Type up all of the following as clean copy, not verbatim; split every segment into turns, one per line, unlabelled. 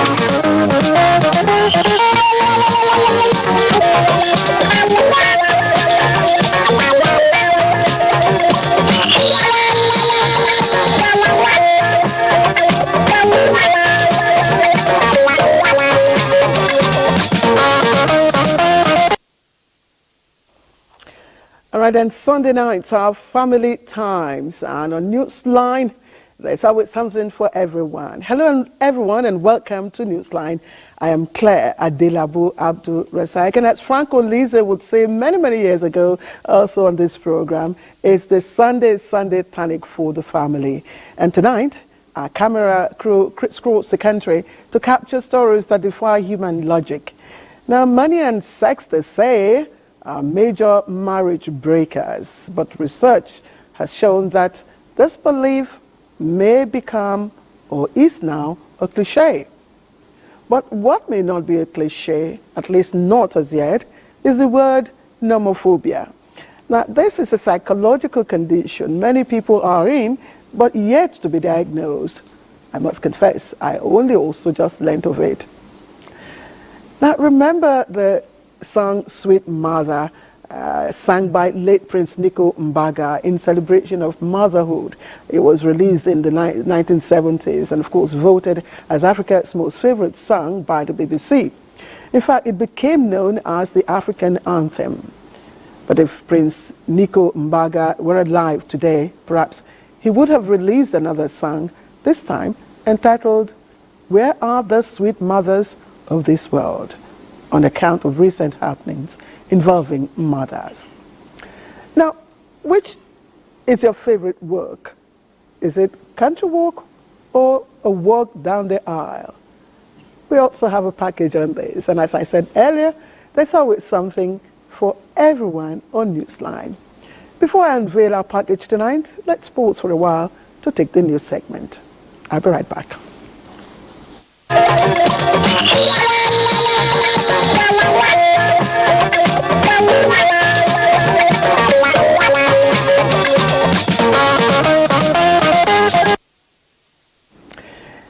All right, and Sunday nights are family times, and on Newsline, there's always something for everyone. Hello, everyone, and welcome to Newsline. I am Claire Adelabu Abdul Rasaik, and as Franco Lise would say many, many years ago, also on this program, it's the Sunday tonic for the family. And tonight, our camera crew crisscross the country to capture stories that defy human logic. Now, money and sex, they say, are major marriage breakers, but research has shown that this belief may become or is now a cliche. But what may not be a cliche, at least not as yet, is the word nomophobia. Now, this is a psychological condition many people are in, but yet to be diagnosed. I must confess, I only also just learnt of it. Now, remember the song Sweet Mother, sang by late Prince Nico Mbaga in celebration of motherhood. It was released in the 1970s and of course voted as Africa's most favorite song by the BBC. In fact, it became known as the African anthem. But if Prince Nico Mbaga were alive today, perhaps he would have released another song, this time entitled Where Are the Sweet Mothers of This World?, on account of recent happenings involving mothers. Now, which is your favorite work? Is it Country Walk or A Walk Down the Aisle? We also have a package on this, and as I said earlier, there's always something for everyone on Newsline. Before I unveil our package tonight, let's pause for a while to take the news segment. I'll be right back.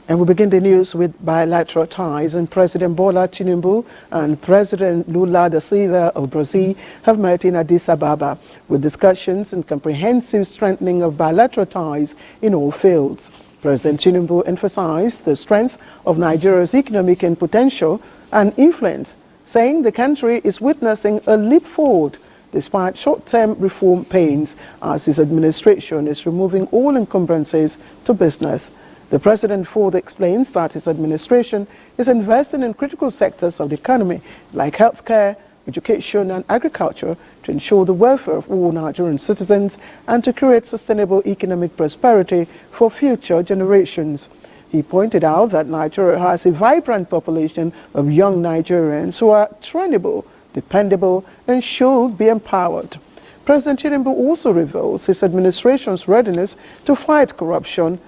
And we begin the news with bilateral ties, and President Bola Tinubu and President Lula da Silva of Brazil have met in Addis Ababa with discussions and comprehensive strengthening of bilateral ties in all fields. President Tinubu emphasized the strength of Nigeria's economic and potential and influence, saying the country is witnessing a leap forward despite short-term reform pains as his administration is removing all encumbrances to business. The president further explains that his administration is investing in critical sectors of the economy like healthcare, education and agriculture to ensure the welfare of all Nigerian citizens and to create sustainable economic prosperity for future generations. He pointed out that Nigeria has a vibrant population of young Nigerians who are trainable, dependable and should be empowered. President Tinubu also reveals his administration's readiness to fight corruption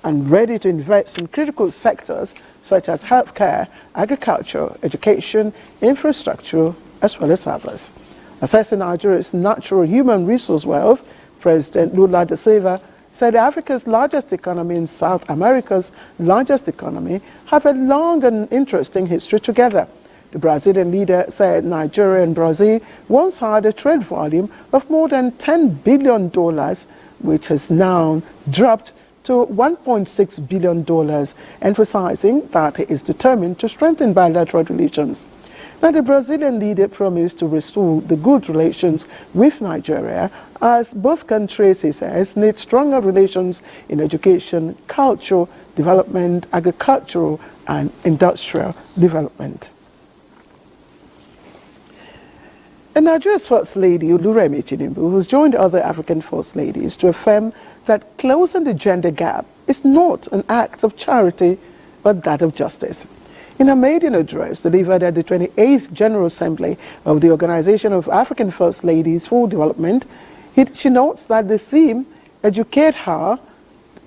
and ready to invest in critical sectors such as healthcare, agriculture, education, infrastructure, as well as others. Assessing Nigeria's natural human resource wealth, President Lula da Silva said Africa's largest economy and South America's largest economy have a long and interesting history together. The Brazilian leader said Nigeria and Brazil once had a trade volume of more than $10 billion, which has now dropped to $1.6 billion, emphasizing that he is determined to strengthen bilateral relations. Now, the Brazilian leader promised to restore the good relations with Nigeria, as both countries, he says, need stronger relations in education, cultural development, agricultural and industrial development. And Nigeria's First Lady, Oluremi Tinubu, who's joined other African First Ladies to affirm that closing the gender gap is not an act of charity, but that of justice. In a maiden address delivered at the 28th General Assembly of the Organization of African First Ladies for Development, she notes that the theme, Educate Her,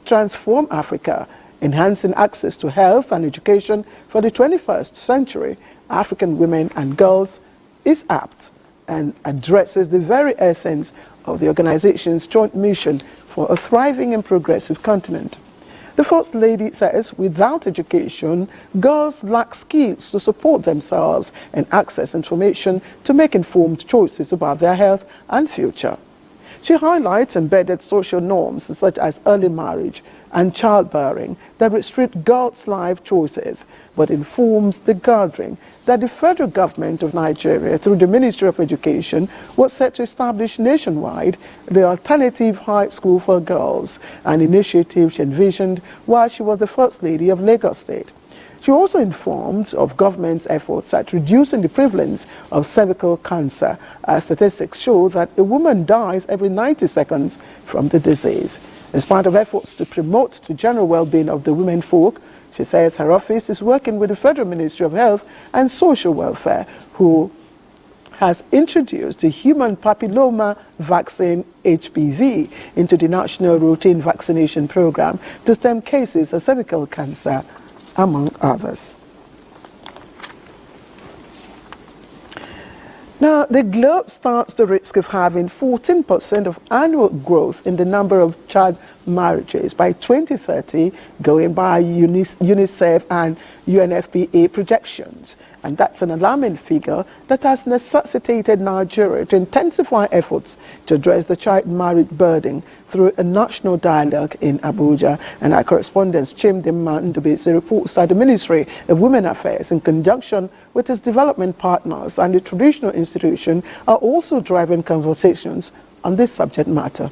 Transform Africa, enhancing access to health and education for the 21st century, African women and girls, is apt and addresses the very essence of the organization's joint mission for a thriving and progressive continent. The First Lady says without education, girls lack skills to support themselves and access information to make informed choices about their health and future. She highlights embedded social norms such as early marriage and childbearing that restrict girls' life choices, but informs the gathering that the federal government of Nigeria, through the Ministry of Education, was set to establish nationwide the Alternative High School for Girls, an initiative she envisioned while she was the First Lady of Lagos State. She also informed of government's efforts at reducing the prevalence of cervical cancer, as statistics show that a woman dies every 90 seconds from the disease. As part of efforts to promote the general well-being of the women folk, she says her office is working with the Federal Ministry of Health and Social Welfare, who has introduced the human papilloma vaccine HPV into the national routine vaccination program to stem cases of cervical cancer, among others. Now, the globe stands the risk of having 14% of annual growth in the number of child marriages by 2030, going by UNICEF and UNFPA projections. And that's an alarming figure that has necessitated Nigeria to intensify efforts to address the child marriage burden through a national dialogue in Abuja. And our correspondent Chimdimma Ndubisi reports that the Ministry of Women Affairs, in conjunction with its development partners and the traditional institution, are also driving conversations on this subject matter.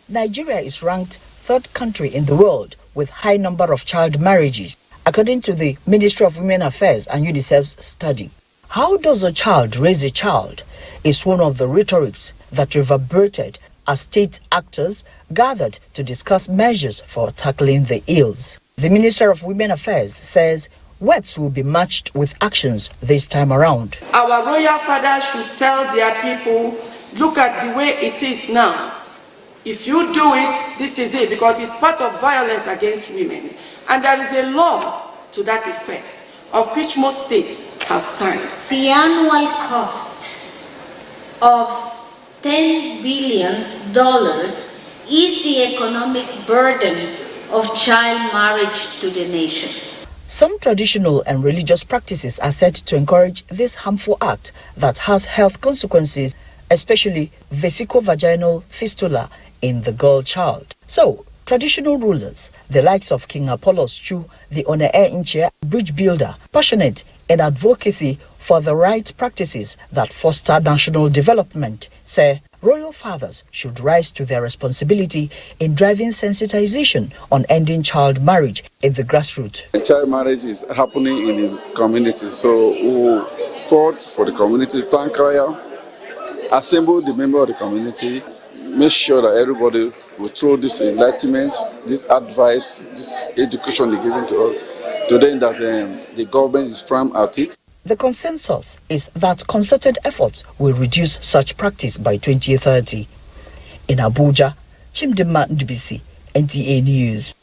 Nigeria is ranked third country in the world with high number of child marriages, according to the Ministry of Women Affairs and UNICEF's study. How does a child raise a child is one of the rhetorics that reverberated as state actors gathered to discuss measures for tackling the ills. The Minister of Women Affairs says words will be matched with actions this time around.
Our royal fathers should tell their people, look at the way it is now. If you do it, this is it, because it's part of violence against women. And there is a law to that effect, of which most states have signed.
The annual cost of $10 billion is the economic burden of child marriage to the nation.
Some traditional and religious practices are said to encourage this harmful act that has health consequences, especially vesicovaginal fistula in the girl child. So, traditional rulers, the likes of King Apollos Chu, the NTA bridge builder, passionate in advocacy for the right practices that foster national development, say royal fathers should rise to their responsibility in driving sensitization on ending child marriage in the grassroots.
Child marriage is happening in the community, so we fought for the community, thank prayer, assemble the member of the community, make sure that everybody will throw this enlightenment, this advice, this education they're giving to us, to them that the government is firm at it.
The consensus is that concerted efforts will reduce such practice by 2030. In Abuja, Chimdimma Ndubisi, NTA News.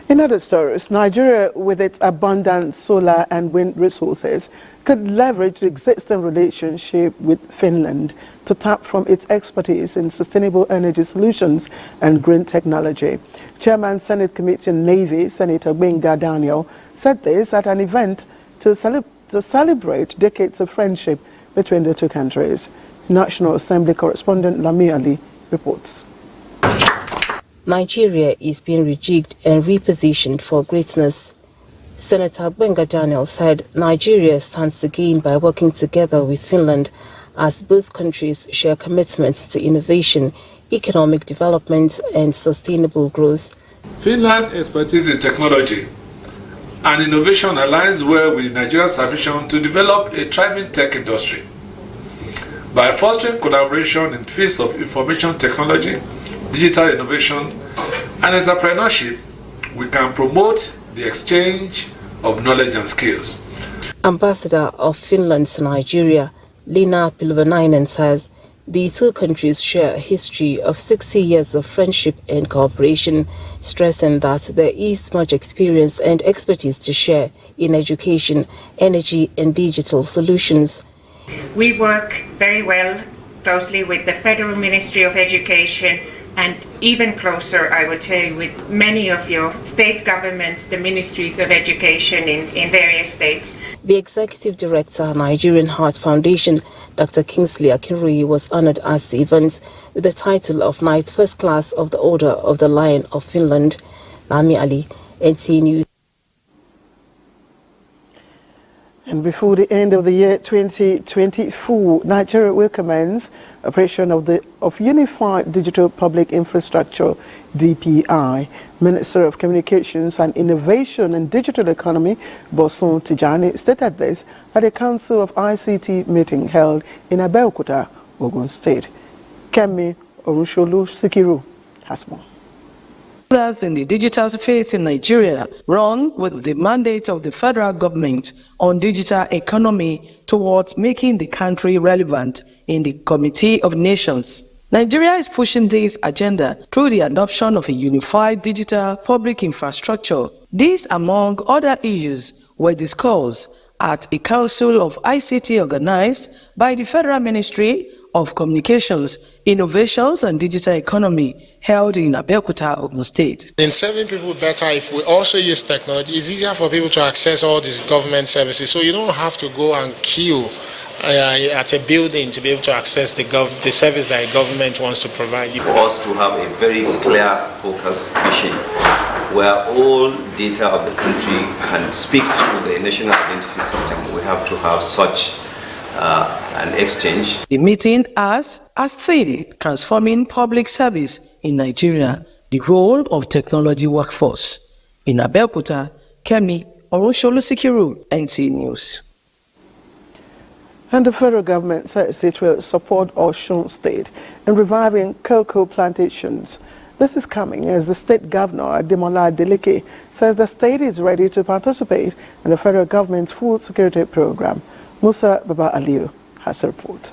In other stories, Nigeria, with its abundant solar and wind resources, could leverage the existing relationship with Finland to tap from its expertise in sustainable energy solutions and green technology. Chairman Senate Committee on Navy, Senator Gbenga Daniel, said this at an event to celebrate decades of friendship between the two countries. National Assembly correspondent Lami Ali reports.
Nigeria is being rejigged and repositioned for greatness. Senator Gbenga Daniel said Nigeria stands to gain by working together with Finland as both countries share commitments to innovation, economic development and sustainable growth.
Finland's expertise in technology and innovation aligns well with Nigeria's ambition to develop a thriving tech industry. By fostering collaboration in fields of information technology, digital innovation and entrepreneurship, we can promote the exchange of knowledge and skills.
Ambassador of Finland to Nigeria, Lina Pilvenainen, says the two countries share a history of 60 years of friendship and cooperation, stressing that there is much experience and expertise to share in education, energy and digital solutions.
We work very well closely with the Federal Ministry of Education and even closer, I would say, with many of your state governments, the ministries of education in various states.
The Executive Director, Nigerian Heart Foundation, Dr. Kingsley Akinruyi, was honored at the event with the title of Knight First Class of the Order of the Lion of Finland. Lami Ali, NTA News.
And before the end of the year 2024, Nigeria will commence operation of Unified Digital Public Infrastructure, DPI. Minister of Communications and Innovation and Digital Economy, Bosun Tijani, stated this at a Council of ICT meeting held in Abuja, Ogun State. Kemi Orunsolu Sikiru has more.
Leaders in the digital space in Nigeria run with the mandate of the federal government on digital economy towards making the country relevant in the Committee of Nations. Nigeria is pushing this agenda through the adoption of a unified digital public infrastructure. These, among other issues, were discussed at a council of ICT organized by the Federal Ministry of Communications, Innovations and Digital Economy held in Abuja, Ogun State.
In serving people better, if we also use technology, it's easier for people to access all these government services. So you don't have to go and queue at a building to be able to access the service that a government wants to provide you.
For us to have a very clear focus mission where all data of the country can speak to the national identity system, we have to have such an exchange.
The meeting has as theme transforming public service in Nigeria, the role of technology workforce. In Abuja, Kemi Orunsolu Sikiru, NTA News.
And the federal government says it will support Osun State in reviving cocoa plantations. This is coming as the state governor, Ademola Adeleke, says the state is ready to participate in the federal government's food security program. Musa Baba Aliyu has a report.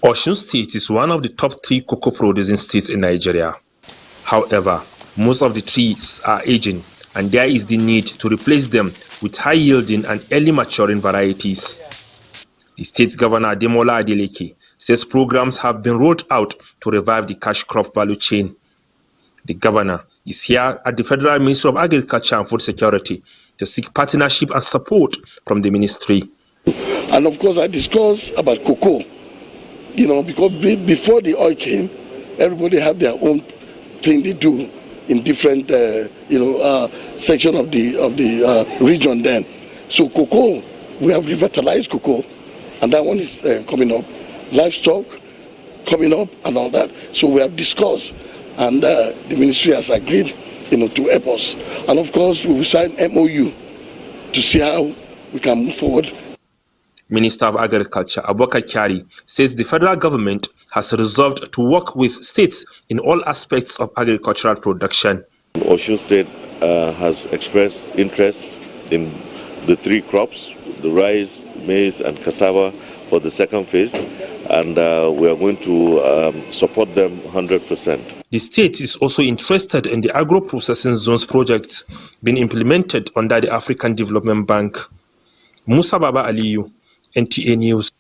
Osun State is one of the top 3 cocoa producing states in Nigeria. However, most of the trees are aging, and there is the need to replace them with high-yielding and early maturing varieties. The state governor, Ademola Adeleke, says programs have been rolled out to revive the cash crop value chain. The governor is here at the Federal Ministry of Agriculture and Food Security to seek partnership and support from the ministry.
And of course, I discussed about cocoa, because before the oil came, everybody had their own thing they do in different, section of the region then. So cocoa, we have revitalized cocoa, and that one is coming up. Livestock coming up and all that. So we have discussed, and the ministry has agreed, to help us. And of course, we will sign MOU to see how we can move forward.
Minister of Agriculture, Abubakar says the federal government has resolved to work with states in all aspects of agricultural production.
Osun State has expressed interest in the 3 crops, the rice, maize and cassava for the second phase, and we are going to support them 100%.
The state is also interested in the agro-processing zones project being implemented under the African Development Bank. Musa Baba Aliyu, NTA News.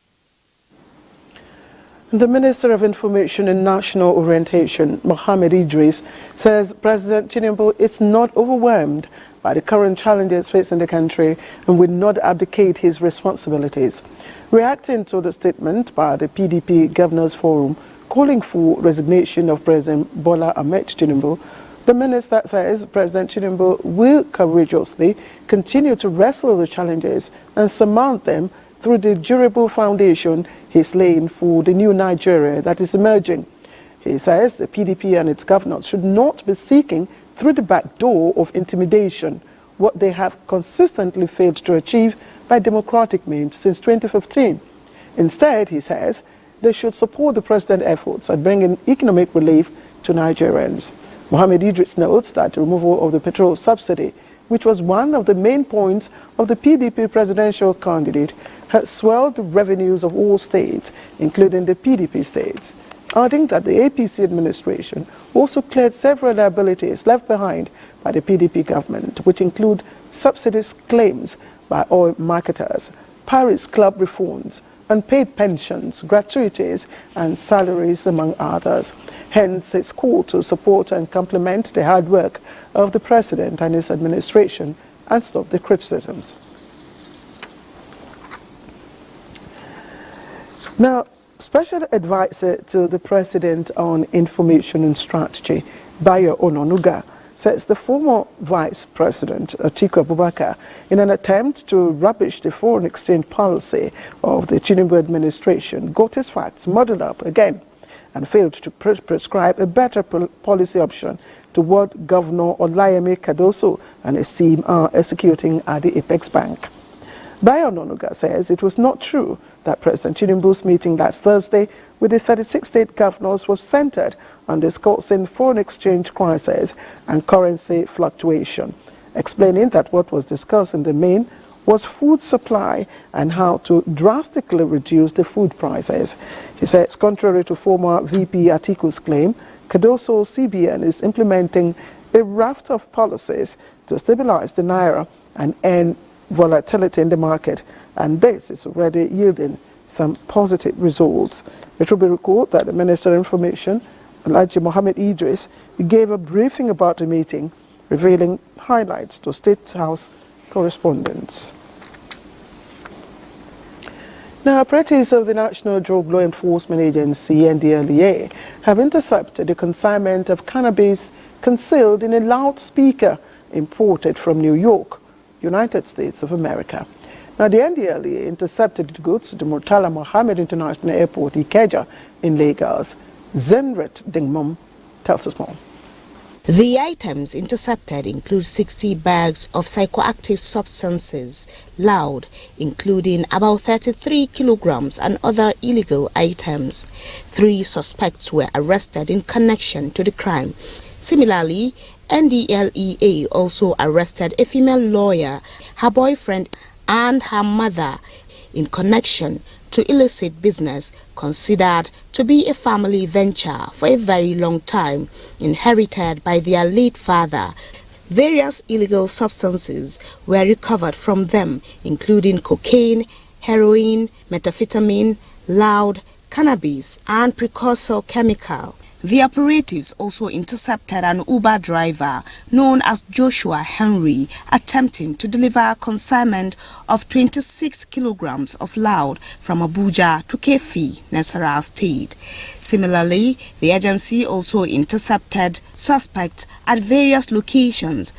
The Minister of Information and National Orientation, Mohammed Idris, says President Tinubu is not overwhelmed by the current challenges facing the country and will not abdicate his responsibilities. Reacting to the statement by the PDP Governors Forum calling for resignation of President Bola Ahmed Tinubu, the minister says President Tinubu will courageously continue to wrestle the challenges and surmount them through the durable foundation he's laying for the new Nigeria that is emerging. He says the PDP and its governors should not be seeking through the back door of intimidation what they have consistently failed to achieve by democratic means since 2015. Instead, he says, they should support the president's efforts at bringing economic relief to Nigerians. Mohammed Idris notes that the removal of the petrol subsidy, which was one of the main points of the PDP presidential candidate, has swelled the revenues of all states, including the PDP states, adding that the APC administration also cleared several liabilities left behind by the PDP government, which include subsidies claims by oil marketers, Paris Club reforms, unpaid pensions, gratuities and salaries, among others. Hence, it's called to support and complement the hard work of the President and his administration and stop the criticisms. Now, Special Advisor to the President on Information and Strategy, Bayo Ononuga, says the former Vice President, Atiku Abubakar, in an attempt to rubbish the foreign exchange policy of the Tinubu administration, got his facts muddled up again and failed to prescribe a better policy option to what Governor Olayemi Cardoso and his team are executing at the Apex Bank. Bayo Ononuga says it was not true that President Tinubu's meeting last Thursday with the 36 state governors was centered on discussing foreign exchange crisis and currency fluctuation, explaining that what was discussed in the main was food supply and how to drastically reduce the food prices. He says, contrary to former VP Atiku's claim, Cardoso CBN is implementing a raft of policies to stabilize the naira and end volatility in the market, and this is already yielding some positive results. It will be recalled that the Minister of Information, Alhaji Mohammed Idris, gave a briefing about the meeting, revealing highlights to State House correspondents. Now, operatives of the National Drug Law Enforcement Agency, NDLEA, have intercepted the consignment of cannabis concealed in a loudspeaker imported from New York, United States of America. Now, the NDLEA intercepted the goods at the Murtala Mohammed International Airport, Ikeja, in Lagos. Zenret Dingmom tells us more.
The items intercepted include 60 bags of psychoactive substances, loud, including about 33 kilograms and other illegal items. 3 suspects were arrested in connection to the crime. Similarly, NDLEA also arrested a female lawyer, her boyfriend and her mother in connection to illicit business considered to be a family venture for a very long time, inherited by their late father. Various illegal substances were recovered from them, including cocaine, heroin, methamphetamine, loud, cannabis, and precursor chemical. The operatives also intercepted an Uber driver known as Joshua Henry attempting to deliver consignment of 26 kilograms of loud from Abuja to Kefi, Nasarawa State. Similarly, the agency also intercepted suspects at various locations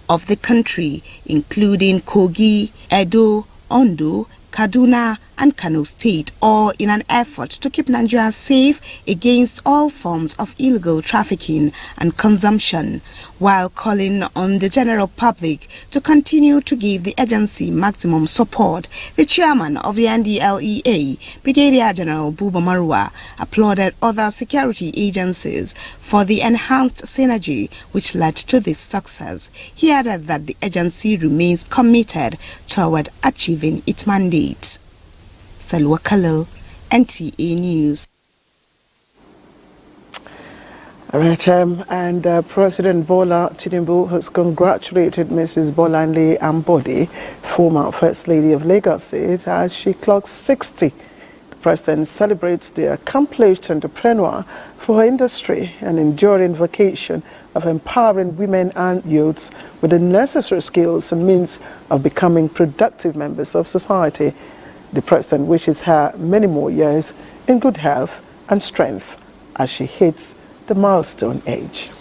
of the country, including Kogi, Edo, Ondo, Kaduna and Kano State, all in an effort to keep Nigeria safe against all forms of illegal trafficking and consumption, while calling on the general public to continue to give the agency maximum support. The chairman of the NDLEA, Brigadier General Buba Marwa, applauded other security agencies for the enhanced synergy which led to this success. He added that the agency remains committed toward achieving its mandate. Salwa Khalil, NTA News.
All right, and President Bola Tinubu has congratulated Mrs. Bolanle Ambode, former First Lady of Lagos State, as she clocks 60. The President celebrates the accomplished entrepreneur for her industry and enduring vocation of empowering women and youths with the necessary skills and means of becoming productive members of society. The President wishes her many more years in good health and strength as she hits the milestone age.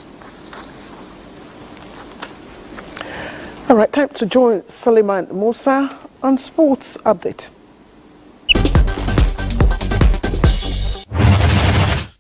All right, time to join Suleiman Musa on Sports Update.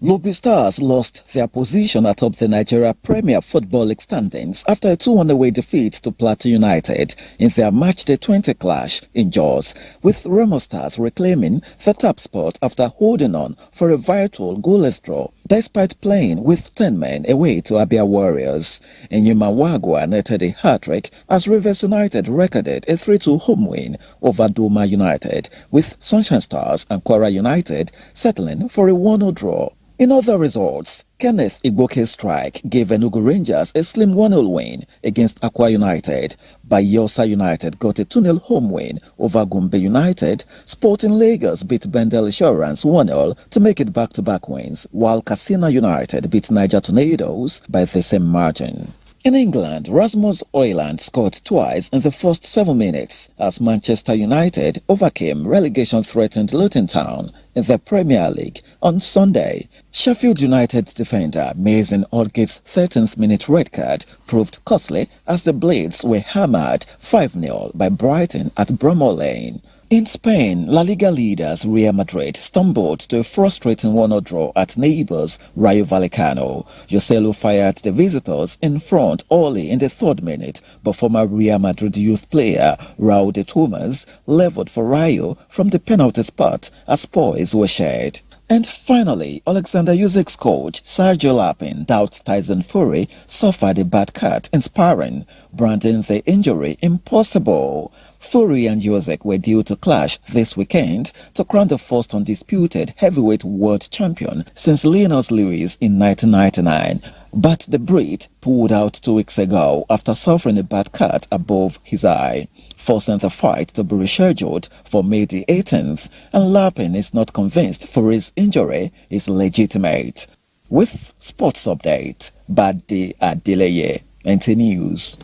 Lobby Stars lost their position atop the Nigeria Premier Football League standings after a 2-1 away defeat to Plateau United in their Matchday 20 clash in Jos, with Remo Stars reclaiming the top spot after holding on for a vital goalless draw, despite playing with 10 men away to Abia Warriors. Enyuma Wagwa netted a hat-trick as Rivers United recorded a 3-2 home win over Doma United, with Sunshine Stars and Kwara United settling for a 1-0 draw. In other results, Kenneth Igboke's strike gave Enugu Rangers a slim 1-0 win against Akwa United. Bayelsa United got a 2-0 home win over Gombe United. Sporting Lagos beat Bendel Insurance 1-0 to make it back-to-back wins, while Katsina United beat Niger Tornadoes by the same margin. In England, Rasmus Højlund scored twice in the first 7 minutes as Manchester United overcame relegation-threatened Luton Town in the Premier League on Sunday. Sheffield United's defender Mason Aldgate's 13th-minute red card proved costly as the Blades were hammered 5-0 by Brighton at Bramall Lane. In Spain, La Liga leaders Real Madrid stumbled to a frustrating 1-0 draw at neighbours Rayo Vallecano. Joselu fired the visitors in front early in the 3rd minute, but former Real Madrid youth player Raul de Tomas levelled for Rayo from the penalty spot as points were shared. And finally, Alexander Usyk's coach Sergio Lapin doubts Tyson Fury suffered a bad cut in sparring, branding the injury impossible. Fury and Usyk were due to clash this weekend to crown the first undisputed heavyweight world champion since Leonidas Lewis in 1999. But the Brit pulled out 2 weeks ago after suffering a bad cut above his eye, forcing the fight to be rescheduled for May the 18th, and Lapin is not convinced Fury's injury is legitimate. With Sports Update, Bade Adeleye, NTA News.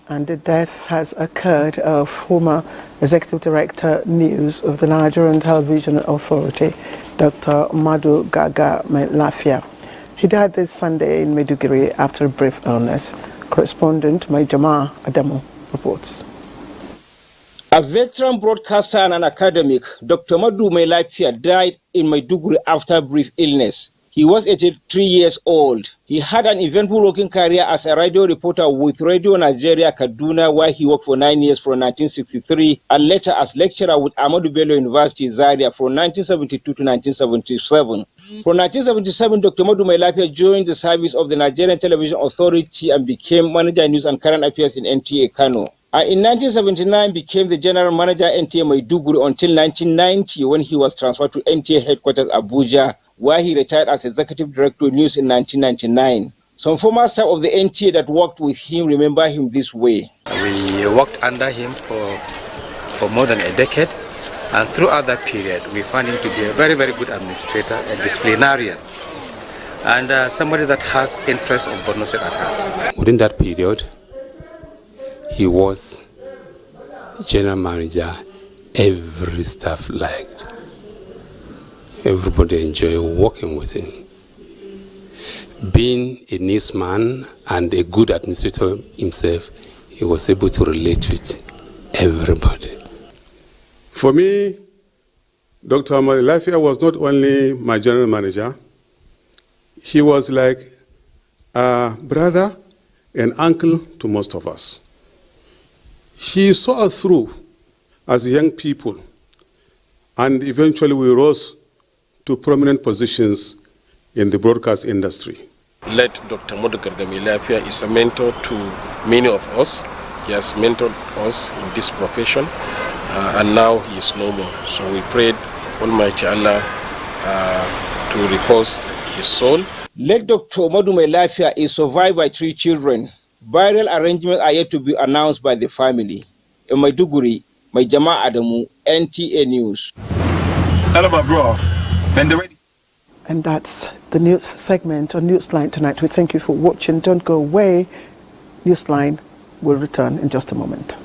And the death has occurred of former Executive Director News of the Nigerian Television Authority, Dr. Madu Gaga Lafia. He died this Sunday in Maiduguri after a brief illness. Correspondent Majama Adamu reports.
A veteran broadcaster and an academic, Dr. Madu Lafia died in Maiduguri after a brief illness. He was 83 years old. He had an eventful working career as a radio reporter with Radio Nigeria Kaduna, where he worked for 9 years from 1963, and later as lecturer with Ahmadu Bello University, Zaria, from 1972 to 1977. From 1977, Dr. Madu Lafia joined the service of the Nigerian Television Authority and became manager of news and current affairs in NTA Kano. And in 1979, became the general manager NTA Maiduguri until 1990, when he was transferred to NTA headquarters Abuja, where he retired as executive director of news in 1999. Some former staff of the NTA that worked with him remember him this way.
We worked under him for more than a decade, and throughout that period, we found him to be a very, very good administrator, a disciplinarian, and somebody that has interests of Borno State at heart.
Within that period, he was general manager. Every staff liked. Everybody enjoyed working with him. Being a newsman and a good administrator himself, he was able to relate with everybody.
For me, Dr. Lafia was not only my general manager, he was like a brother and uncle to most of us. He saw us through as young people, and eventually we rose to prominent positions in the broadcast industry.
Late Dr. Madu Gaga Lafia is a mentor to many of us. He has mentored us in this profession, and now he is no more. So we prayed Almighty Allah to repose his soul.
Late Dr. Madu Lafia is survived by 3 children. Burial arrangements are yet to be announced by the family. In Maiduguri, Majama Adamu, NTA News.
And that's the news segment on Newsline tonight. We thank you for watching. Don't go away. Newsline will return in just a moment.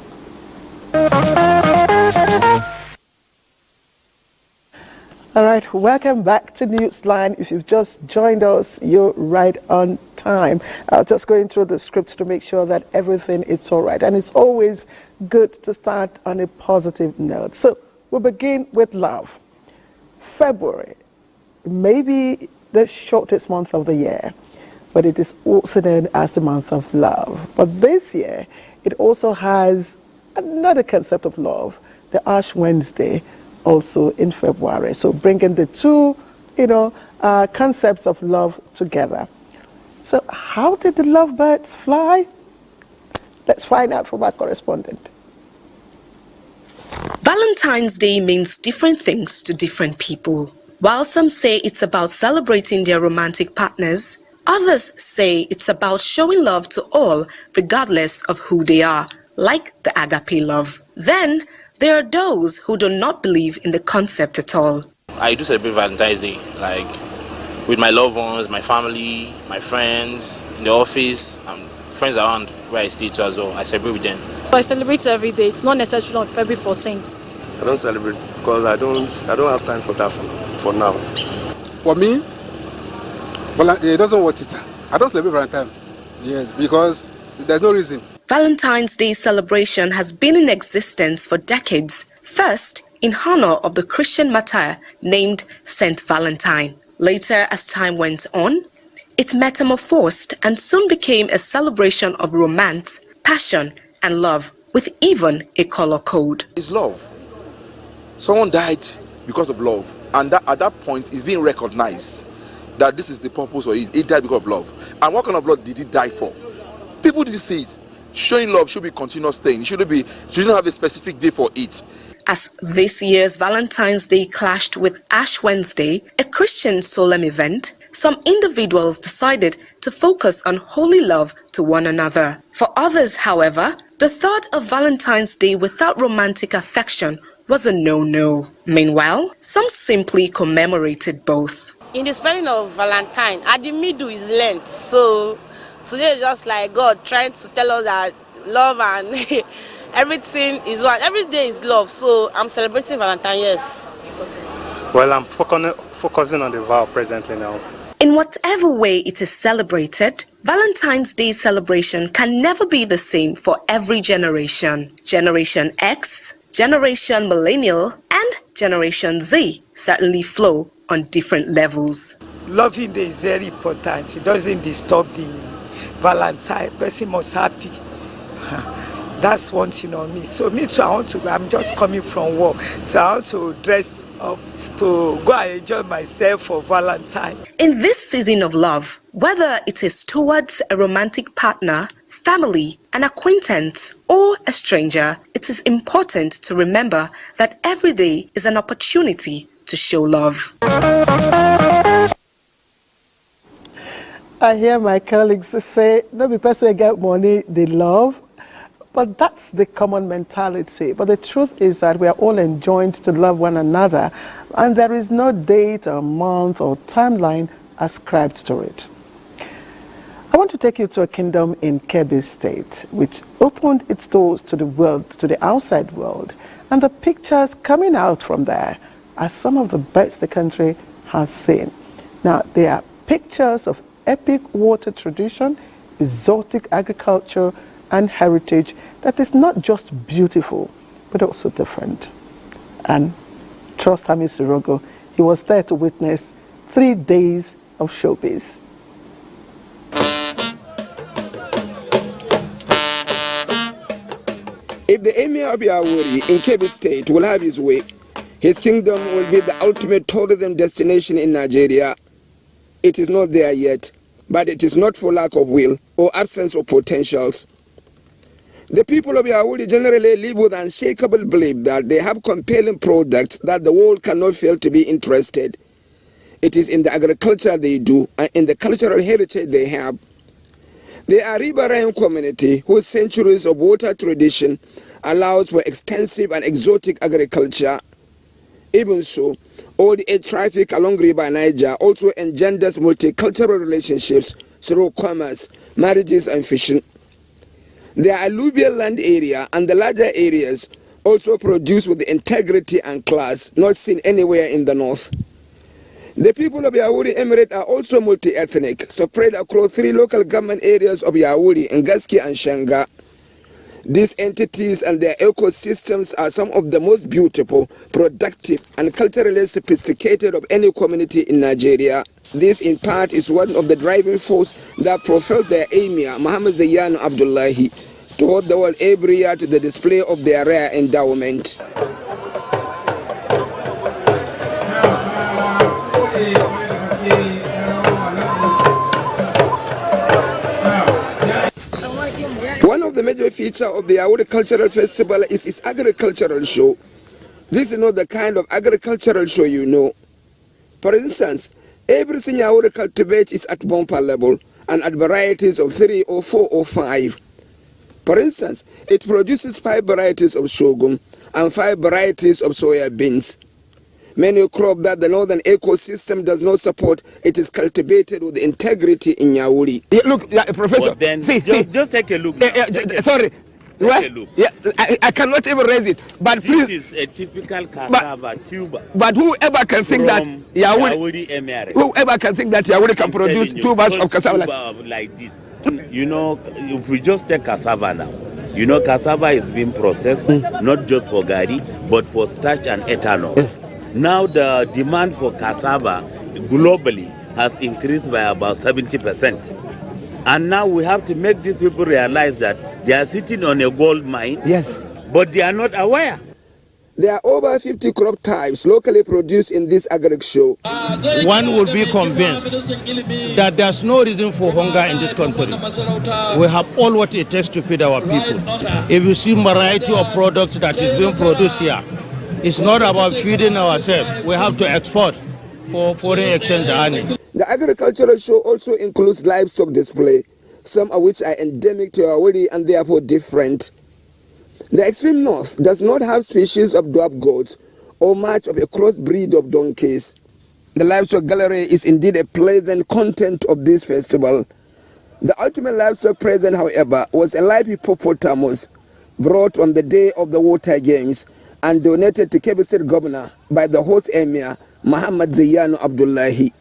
All right, welcome back to Newsline. If you've just joined us, you're right on time. I was just going through the scripts to make sure that everything is all right. And it's always good to start on a positive note. So we'll begin with love. February, maybe the shortest month of the year, but it is also known as the month of love. But this year, it also has another concept of love, the Ash Wednesday, also in February. So bringing the two, concepts of love together. So how did the lovebirds fly? Let's find out from our correspondent.
Valentine's Day means different things to different people.
While some say it's about celebrating their romantic partners, others say it's about showing love to all, regardless of who they are, like the agape love. Then, there are those who do not believe in the concept at all.
I do celebrate Valentine's Day, like with my loved ones, my family, my friends, in the office, and friends around where I stay too as well. I celebrate with them.
I celebrate every day. It's not necessarily on February 14th.
I don't celebrate because I don't have time for that for now.
For me, it doesn't worth it. I don't celebrate Valentine. Yes, because there's no reason.
Valentine's Day celebration has been in existence for decades. First, in honor of the Christian martyr named Saint Valentine. Later, as time went on, it metamorphosed and soon became a celebration of romance, passion, and love, with even a color code.
It's love. Someone died because of love, and that, at that point it's being recognized that this is the purpose of it. He died because of love. And what kind of love did he die for? People didn't see it. Showing love should be continuous thing. It shouldn't have a specific day for it.
As this year's Valentine's Day clashed with Ash Wednesday, a Christian solemn event, some individuals decided to focus on holy love to one another. For others, however, the thought of Valentine's Day without romantic affection was a no-no. Meanwhile, some simply commemorated both.
In the spelling of Valentine, at the middle is Lent. So today is just like God trying to tell us that love and everything is one. Every day is love. So I'm celebrating Valentine, yes.
Well, I'm focusing on the vow presently now.
In whatever way it is celebrated, Valentine's Day celebration can never be the same for every generation. Generation X, Generation Millennial, and Generation Z certainly flow on different levels.
Loving Day is very important. It doesn't disturb the Valentine. Person must happy. That's one thing on me. So me too, I'm just coming from work. So I want to dress up to go and enjoy myself for Valentine.
In this season of love, whether it is towards a romantic partner, family, an acquaintance, or a stranger, it is important to remember that every day is an opportunity to show love.
I hear my colleagues say, no be person will get money, they love. But that's the common mentality. But the truth is that we are all enjoined to love one another, and there is no date or month or timeline ascribed to it. I want to take you to a kingdom in Kebbi State, which opened its doors to the world, to the outside world, and the pictures coming out from there are some of the best the country has seen. Now, they are pictures of epic water tradition, exotic agriculture, and heritage that is not just beautiful, but also different. And trust Hami Sirogo, he was there to witness 3 days of showbiz.
If the Emir of Yawuri in Kebbi State will have his way, his kingdom will be the ultimate tourism destination in Nigeria. It is not there yet, but it is not for lack of will or absence of potentials. The people of Yawuri generally live with unshakable belief that they have compelling products that the world cannot fail to be interested. It is in the agriculture they do and in the cultural heritage they have. They are a riverine community whose centuries of water tradition allows for extensive and exotic agriculture. Even so, all the air traffic along River Niger also engenders multicultural relationships through commerce, marriages, and fishing. The alluvial land area and the larger areas also produce with integrity and class not seen anywhere in the north. The people of Yawuri Emirate are also multi-ethnic, spread across 3 local government areas of Yawuri, Ngaski and Shanga. These entities and their ecosystems are some of the most beautiful, productive, and culturally sophisticated of any community in Nigeria. This, in part, is one of the driving forces that propelled their Emir, Muhammad Zayyanu Abdullahi, to hold the world every year to the display of their rare endowment. One of the major features of the Yawuri Cultural Festival is its agricultural show. This is not the kind of agricultural show you know. For instance, everything Yauri cultivates is at bumper level and at varieties of 3 or 4 or 5. For instance, it produces 5 varieties of sorghum and 5 varieties of soya beans. Many crop that the northern ecosystem does not support, it is cultivated with integrity in Yauri.
Yeah, look, Professor,
But then just take a look.
Sorry.
Take a look.
Yeah, I cannot even raise it. But
This
please,
is a typical cassava tuber.
but whoever can think that
Yauri Emirate.
whoever can think that Yauri can produce tubers of cassava
like this. You know, if we just take cassava now, you know, cassava is being processed not just for gari, but for starch and ethanol.
Yes.
Now the demand for cassava globally has increased by about 70%. And now we have to make these people realize that they are sitting on a gold mine.
Yes.
But they are not aware.
There are over 50 crop types locally produced in this agric show.
One would be convinced that there's no reason for hunger in this country. We have all what it takes to feed our people. If you see variety of products that is being produced here, it's not about feeding ourselves. We have to export for foreign exchange earnings.
The agricultural show also includes livestock display, some of which are endemic to Yauri and therefore different. The extreme north does not have species of dwarf goats or much of a crossbreed of donkeys. The livestock gallery is indeed a pleasant content of this festival. The ultimate livestock present, however, was a live hippopotamus brought on the day of the water games and donated to Kebbi State Governor by the host emir, Muhammad Ziyano Abdullahi.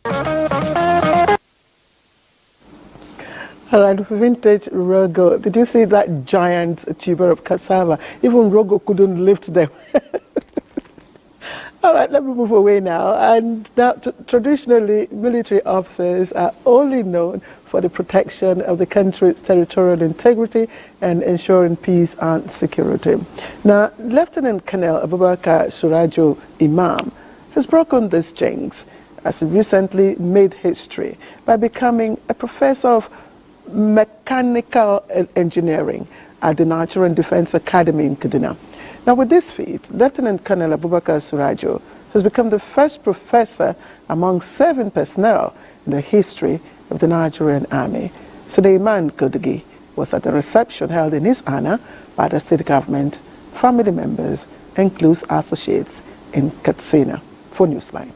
All right, vintage Rogo. Did you see that giant tuber of cassava? Even Rogo couldn't lift them. All right, let me move away now. And now, traditionally, military officers are only known for the protection of the country's territorial integrity and ensuring peace and security. Now, Lieutenant Colonel Abubakar Surajo Imam has broken this jinx as he recently made history by becoming a professor of mechanical engineering at the Nigerian Defense Academy in Kaduna. Now, with this feat, Lieutenant Colonel Abubakar Surajo has become the first professor among 7 personnel in the history of the Nigerian Army. Suleiman Kodogi was at the reception held in his honor by the state government, family members, and close associates in Katsina. For Newsline.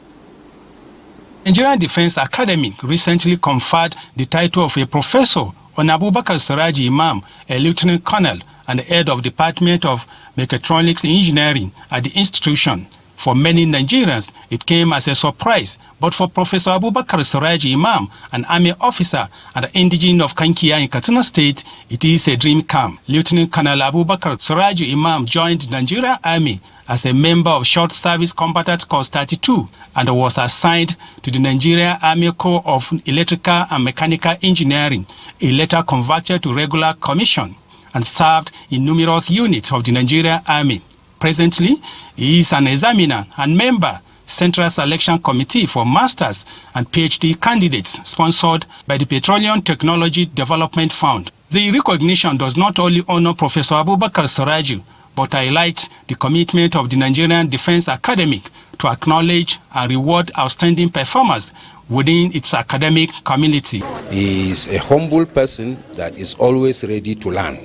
Nigerian Defense Academy recently conferred the title of a professor on Abubakar Suraji Imam, a lieutenant colonel and the head of the Department of Mechatronics Engineering at the institution. For many Nigerians, it came as a surprise, but for Professor Abubakar Suraji Imam, an army officer and an indigene of Kankia in Katsina State, it is a dream come. Lieutenant Colonel Abubakar Suraji Imam joined the Nigerian Army as a member of Short Service Combatant Corps 32 and was assigned to the Nigerian Army Corps of Electrical and Mechanical Engineering, a later converted to regular commission, and served in numerous units of the Nigerian Army. Presently, he is an examiner and member Central Selection Committee for Masters and PhD candidates sponsored by the Petroleum Technology Development Fund. The recognition does not only honor Professor Abubakar Suraji, but highlights the commitment of the Nigerian Defense Academy to acknowledge and reward outstanding performers within its academic community.
He is a humble person that is always ready to learn,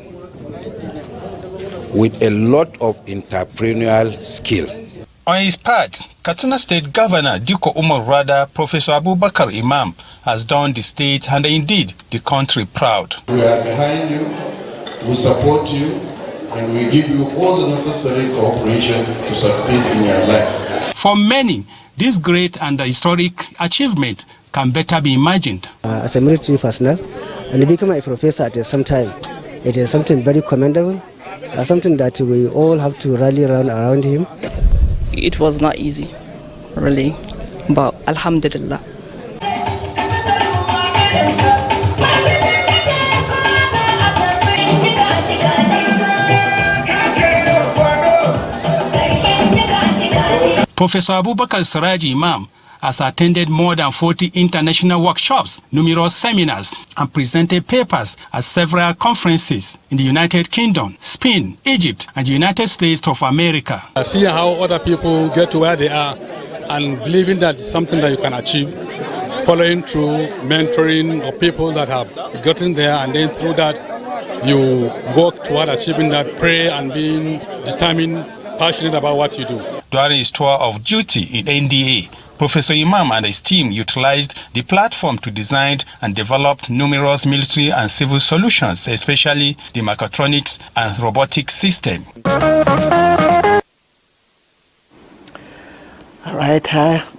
with a lot of entrepreneurial skill.
On his part, Katsina State Governor Diko Umar Rada, Professor Abubakar Imam, has done the state and indeed the country proud.
We are behind you, we support you, and we give you all the necessary cooperation to succeed in your life.
For many, this great and historic achievement can better be imagined.
As a military personnel, and become a professor at the same time, it is something very commendable, something that we all have to rally around him.
It was not easy, really, but alhamdulillah.
Professor Abubakar Suraji Imam has attended more than 40 international workshops, numerous seminars, and presented papers at several conferences in the United Kingdom, Spain, Egypt, and the United States of America.
Seeing how other people get to where they are
and believing that it's something that you can achieve, following through, mentoring of people that have gotten there, and then through that, you work toward achieving that, pray and being determined, passionate about what you do.
During his tour of duty in NTA, Professor Imam and his team utilized the platform to design and develop numerous military and civil solutions, especially the mechatronics and robotics system.
All right,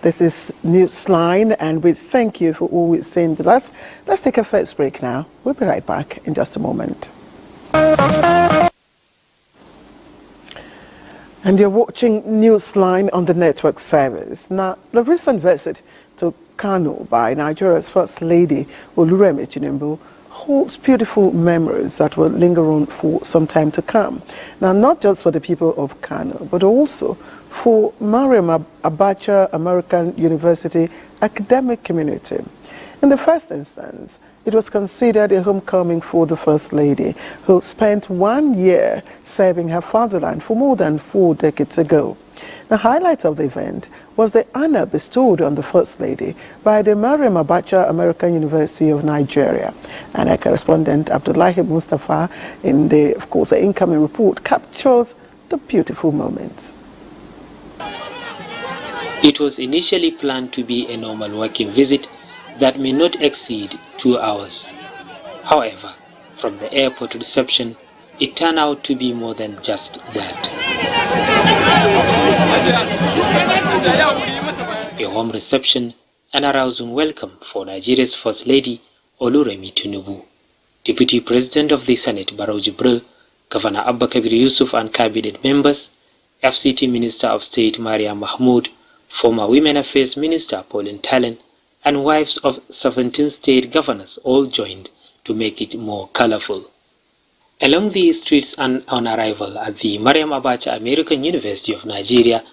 this is Newsline, and we thank you for always staying with us. Let's take a first break now. We'll be right back in just a moment. And you're watching Newsline on the network service. Now, the recent visit to Kano by Nigeria's First Lady, Oluremi Tinubu, holds beautiful memories that will linger on for some time to come. Now, not just for the people of Kano, but also for Mariam Abacha American University academic community. In the first instance, it was considered a homecoming for the First Lady, who spent 1 year serving her fatherland for more than 4 decades ago. The highlight of the event was the honor bestowed on the First Lady by the Mariam Abacha American University of Nigeria. And our correspondent Abdullahi Mustafa, in the, of course, the incoming report, captures the beautiful moments.
It was initially planned to be a normal working visit that may not exceed 2 hours. However, from the airport reception, it turned out to be more than just that. A warm reception and a rousing welcome for Nigeria's First Lady, Oluremi Tinubu. Deputy President of the Senate, Barrow Jibril, Governor Abba Kabir Yusuf and cabinet members, FCT Minister of State Maria Mahmood, former Women Affairs Minister Pauline Tallen, and wives of 17 state governors all joined to make it more colorful. Along the streets and on arrival at the Mariam Abacha American University of Nigeria,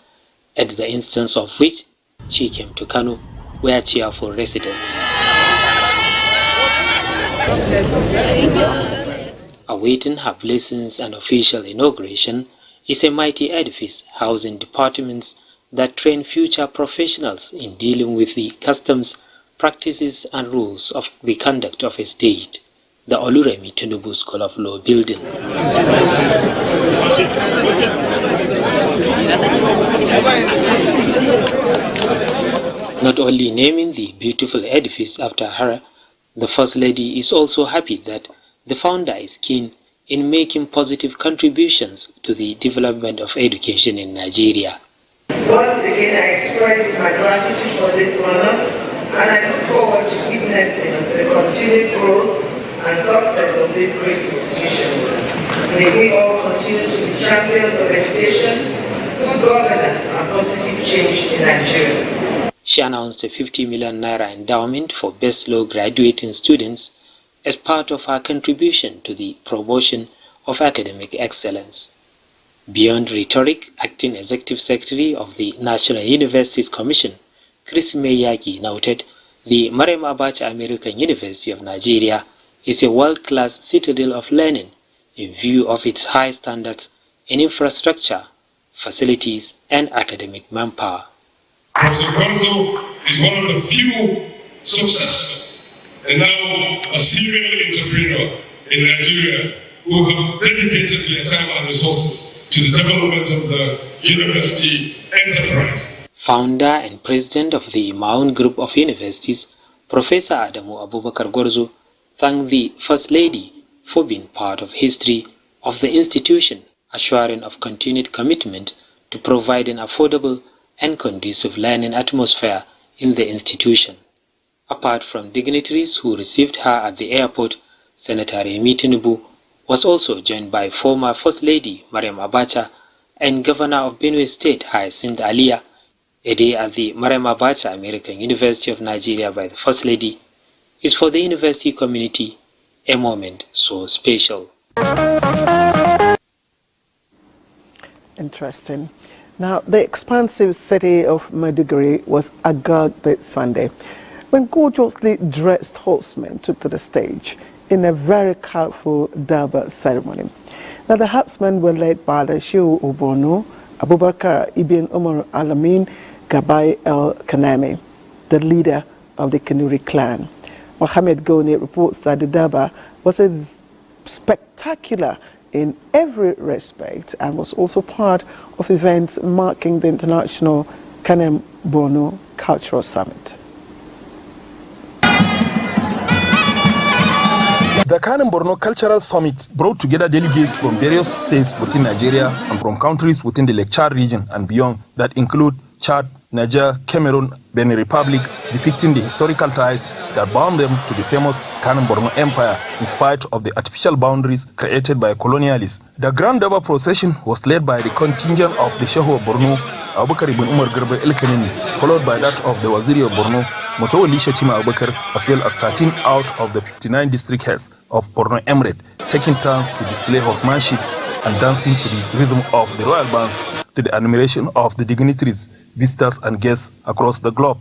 at the instance of which she came to Kano, were cheerful residents. Awaiting her blessings and official inauguration is a mighty edifice housing departments that train future professionals in dealing with the customs, practices and rules of the conduct of a state, the Oluremi Tinubu School of Law building. Not only naming the beautiful edifice after her, the First Lady is also happy that the founder is keen in making positive contributions to the development of education in Nigeria.
Once again, I express my gratitude for this honor, and I look forward to witnessing the continued growth and success of this great institution. May we all continue to be champions of education, good governance, and positive change in Nigeria.
She announced a 50 million naira endowment for best law graduating students as part of her contribution to the promotion of academic excellence. Beyond rhetoric, Acting Executive Secretary of the National Universities Commission, Chris Meyaki, noted the Mariam Abacha American University of Nigeria is a world-class citadel of learning in view of its high standards in infrastructure, facilities, and academic manpower.
Professor Gonzo is one of the few successful and now a serial entrepreneur in Nigeria who have dedicated their time and resources to the development of the university enterprise.
Founder and president of the Maun Group of Universities, Professor Adamu Abubakar Gorzo, thanked the First Lady for being part of history of the institution, assuring of continued commitment to providing affordable and conducive learning atmosphere in the institution. Apart from dignitaries who received her at the airport, Senator Remi Tinubu was also joined by former First Lady Mariam Abacha and Governor of Benue State Hyacinth Alia. A day at the Mariam Abacha American University of Nigeria by the First Lady is for the university community a moment so special.
Interesting. Now, the expansive city of Maiduguri was agog this Sunday when gorgeously dressed horsemen took to the stage in a very colorful Durbar ceremony. Now, the horsemen were led by the Shehu Obono, Abubakar Ibn Umar Alamin, Gabai El Kanemi, the leader of the Kanuri clan. Mohammed Goni reports that the Durbar was a spectacular in every respect and was also part of events marking the International Kanem Borno Cultural Summit.
The Kanem Borno Cultural Summit brought together delegates from various states within Nigeria and from countries within the Lake Chad region and beyond that include Chad, Niger, Cameroon, Benin Republic, depicting the historical ties that bound them to the famous Kanem Borno Empire in spite of the artificial boundaries created by colonialists. The Grand Durbar procession was led by the contingent of the Shehu of Borno, Abubakar ibn Umar Garba El Kanemi, followed by that of the Waziri of Borno, Motawalli Shatima Abubakar, as well as 13 out of the 59 district heads of Borno Emirate, taking turns to display horsemanship and dancing to the rhythm of the royal bands to the admiration of the dignitaries, visitors and guests across the globe.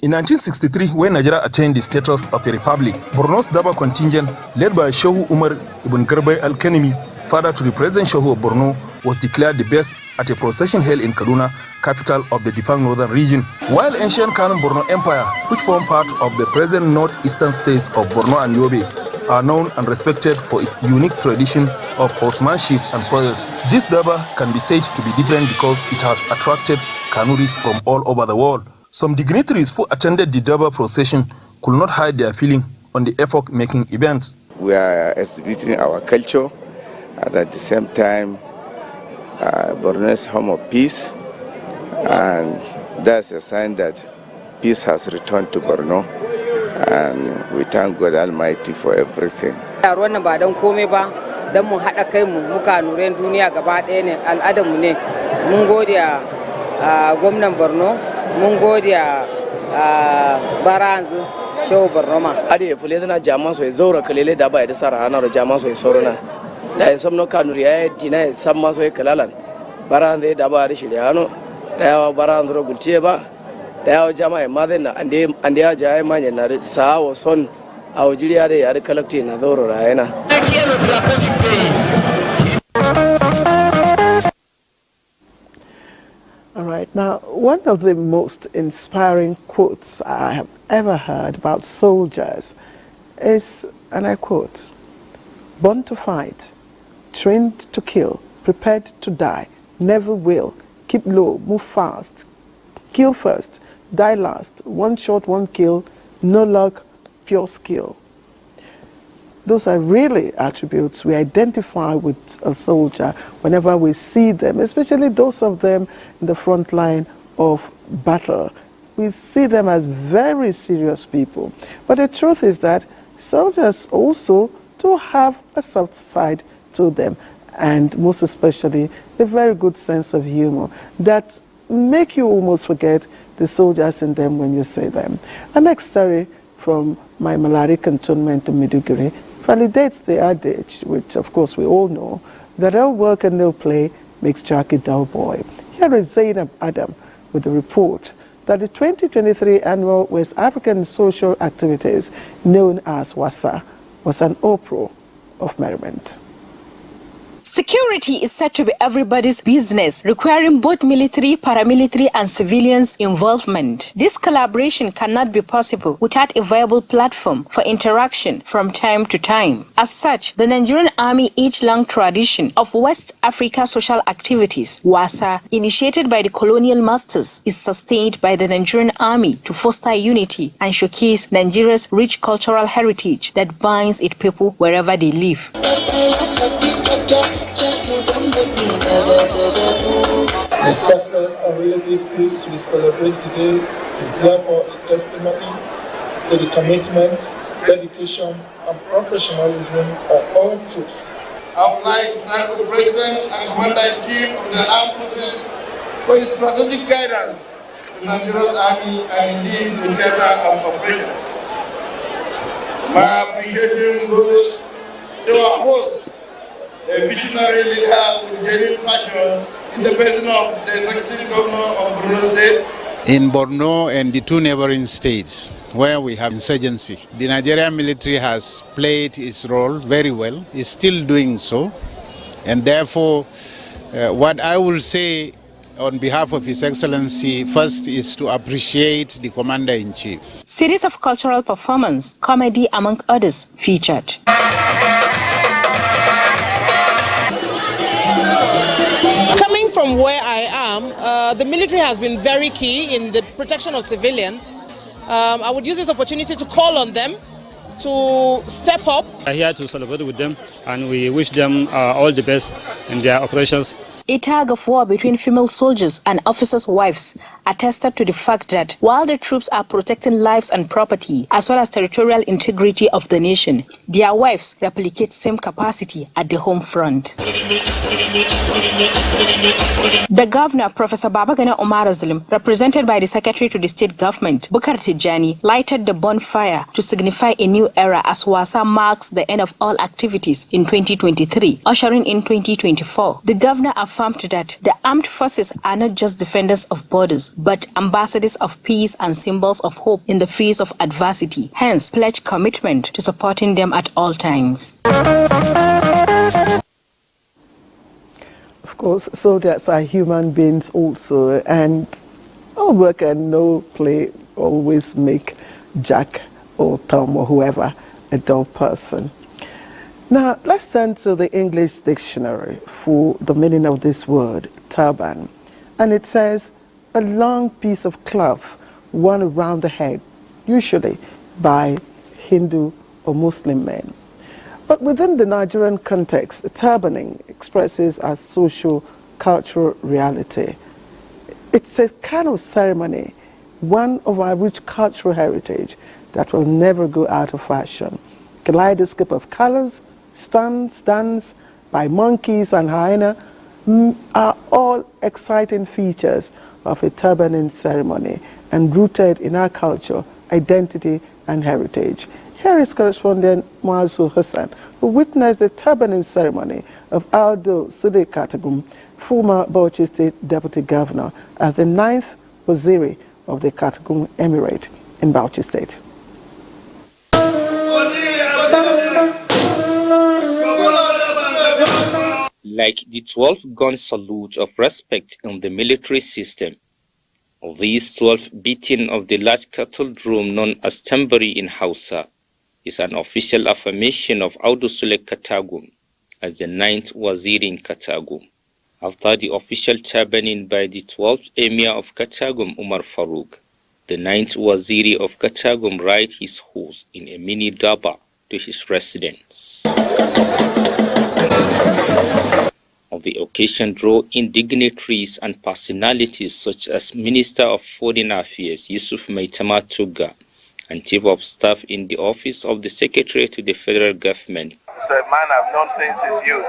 In 1963, when Nigeria attained the status of a republic, Borno's Durbar contingent, led by Shehu Umar ibn Garba al-Kanemi, father to the present Shehu of Borno, was declared the best at a procession held in Kaduna, capital of the defunct northern region. While ancient Kanem Borno Empire, which form part of the present northeastern states of Borno and Yobe, are known and respected for its unique tradition of horsemanship and prowess, this Durbar can be said to be different because it has attracted Kanuris from all over the world. Some dignitaries who attended the Durbar procession could not hide their feeling on the epoch-making event.
We are exhibiting our culture, and at the same time, Borno is home of peace, and that's a sign that peace has returned to Borno, and we thank God Almighty for everything.
Wannan ba don komai ba, don mu haɗa kai mu muka nuren duniya gaba ɗaya ne, al'adarmu ne. Mun gode a gwamnan Borno. Mun gode a baranzu Shehu Borno ma.
Ade ya fule tana jaman so ya zaura kalele da ba ya da sara hana da jaman so ya sorona. Da ya samno kanuri ya dina ya samma so ya kalalan. Baranzu da ba da shirya hano. Da ya baranzu ro gultiye ba. Da ya jama ya maden na ande ya jaye manya na sa wa son a wajiriya da ya da kalakti na zauro rayana.
All right, now one of the most inspiring quotes I have ever heard about soldiers is, and I quote, "Born to fight, trained to kill, prepared to die, never will, keep low, move fast, kill first, die last, one shot, one kill, no luck, pure skill." Those are really attributes we identify with a soldier whenever we see them, especially those of them in the front line of battle. We see them as very serious people. But the truth is that soldiers also do have a soft side to them, and most especially a very good sense of humor that make you almost forget the soldiers in them when you say them. Our next story from my Malari cantonment in Maiduguri validates the adage, which of course we all know, that no work and no play makes Jack a dull boy. Here is Zainab Adam with the report that the 2023 annual West African Social Activities, known as WASA, was an uproar of merriment.
Security is said to be everybody's business, requiring both military, paramilitary, and civilians' involvement. This collaboration cannot be possible without a viable platform for interaction from time to time. As such, the Nigerian Army age-long tradition of West Africa social activities, WASA, initiated by the colonial masters, is sustained by the Nigerian Army to foster unity and showcase Nigeria's rich cultural heritage that binds its people wherever they live.
The success and relative peace we celebrate today is therefore a testimony to the commitment, dedication, and professionalism of all troops.
I would like to thank the President and Commander-in-Chief of the Armed Forces for his strategic guidance to the Nigerian Army and indeed the theater of operation. My appreciation goes to our host, a visionary leader with genuine passion in the person of the Executive Governor of Borno State.
In Borno and the two neighboring states where we have insurgency, the Nigerian military has played its role very well, is still doing so, and therefore what I will say on behalf of His Excellency first is to appreciate the Commander-in-Chief.
Series of cultural performance, comedy among others featured.
Coming from where I am, the military has been very key in the protection of civilians. I would use this opportunity to call on them to step up.
We are here to celebrate with them, and we wish them all the best in their operations.
A tug of war between female soldiers and officers' wives attested to the fact that while the troops are protecting lives and property as well as territorial integrity of the nation, their wives replicate same capacity at the home front. The governor, Professor Babagana Omar Azlim, represented by the secretary to the state government, Bukar Tijani, lighted the bonfire to signify a new era as Wasa marks the end of all activities in 2023, ushering in 2024. The governor affirmed that the armed forces are not just defenders of borders, but ambassadors of peace and symbols of hope in the face of adversity. Hence, pledge commitment to supporting them at all times.
Of course, soldiers are human beings also, and no work and no play always make Jack or Tom or whoever a dull person. Now, let's turn to the English dictionary for the meaning of this word, turban. And it says, a long piece of cloth worn around the head, usually by Hindu or Muslim men. But within the Nigerian context, turbaning expresses a social, cultural reality. It's a kind of ceremony, one of our rich cultural heritage that will never go out of fashion. Kaleidoscope of colors, stunts, dance by monkeys and hyena are all exciting features of a turbaning ceremony and rooted in our culture, identity, and heritage. Here is correspondent Muazu Hassan, who witnessed the turbaning ceremony of Aldo Sule Katagum, former Bauchi State Deputy Governor, as the 9th Waziri of the Katagum Emirate in Bauchi State.
Like the 12-gun salute of respect in the military system, these 12 beating of the large cattle drum known as tambari in Hausa is an official affirmation of Audu Sule Katagum as the 9th Waziri in Katagum. After the official turbaning by the 12th Emir of Katagum, Umar Farouk, the 9th Waziri of Katagum ride his horse in a mini daba to his residence. Of the occasion draw in dignitaries and personalities such as Minister of Foreign Affairs Yusuf Maitama Tuga and Chief of Staff in the Office of the Secretary to the Federal Government.
It's a man I've known since his youth.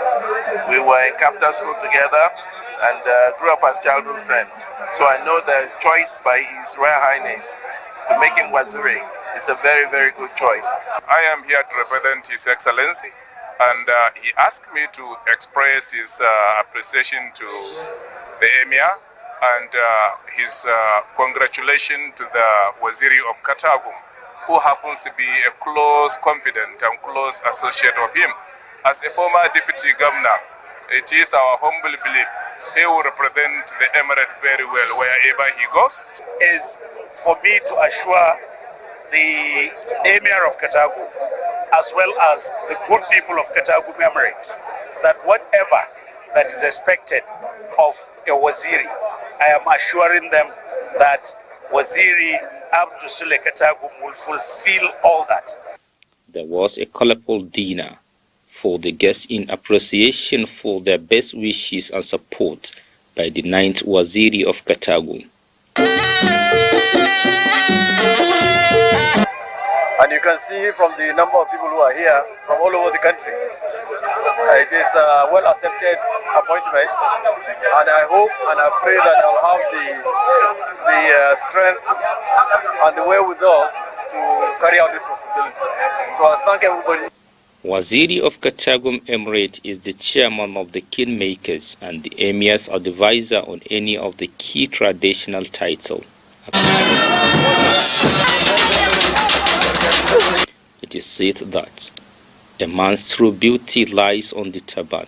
We were in capital school together and grew up as childhood friends. So I know the choice by His Royal Highness to make him Waziri is a very, very good choice.
I am here to represent His Excellency, and he asked me to express his appreciation to the Emir and his congratulations to the Waziri of Katagum, who happens to be a close confidant and close associate of him. As a former deputy governor, it is our humble belief he will represent the Emirate very well wherever he goes.
Is for me to assure the Emir of Katagum, as well as the good people of Katagum Emirate, that whatever that is expected of a Waziri, I am assuring them that Waziri Abdu Sule Katagum will fulfill all that.
There was a colorful dinner for the guests in appreciation for their best wishes and support by the 9th Waziri of Katagum.
And you can see from the number of people who are here from all over the country, it is a well-accepted appointment, and I hope and I pray that I'll have the strength and the wherewithal to carry out this responsibility. So I thank everybody.
Waziri of Katagum Emirate is the chairman of the kingmakers and the emir's advisor on any of the key traditional titles. It is said that a man's true beauty lies on the turban,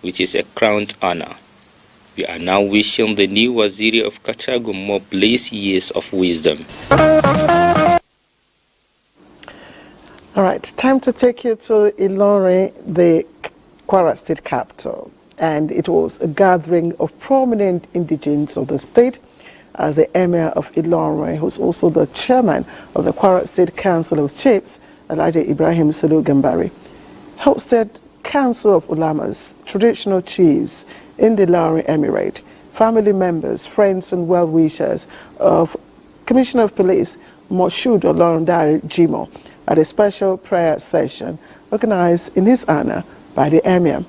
which is a crowned honor. We are now wishing the new Waziri of Katagum more blessed years of wisdom.
All right, time to take you to Ilorin, the Kwara State capital. And it was a gathering of prominent indigenes of the state as the Emir of Ilorin, who's also the chairman of the Kwara State Council of Chiefs, Alhaji Ibrahim Sulu Gambari, hosted Council of Ulamas, traditional chiefs in the Ilorin Emirate, family members, friends and well-wishers of Commissioner of Police Moshood Olorundare Jimo at a special prayer session organized in his honor by the Emir.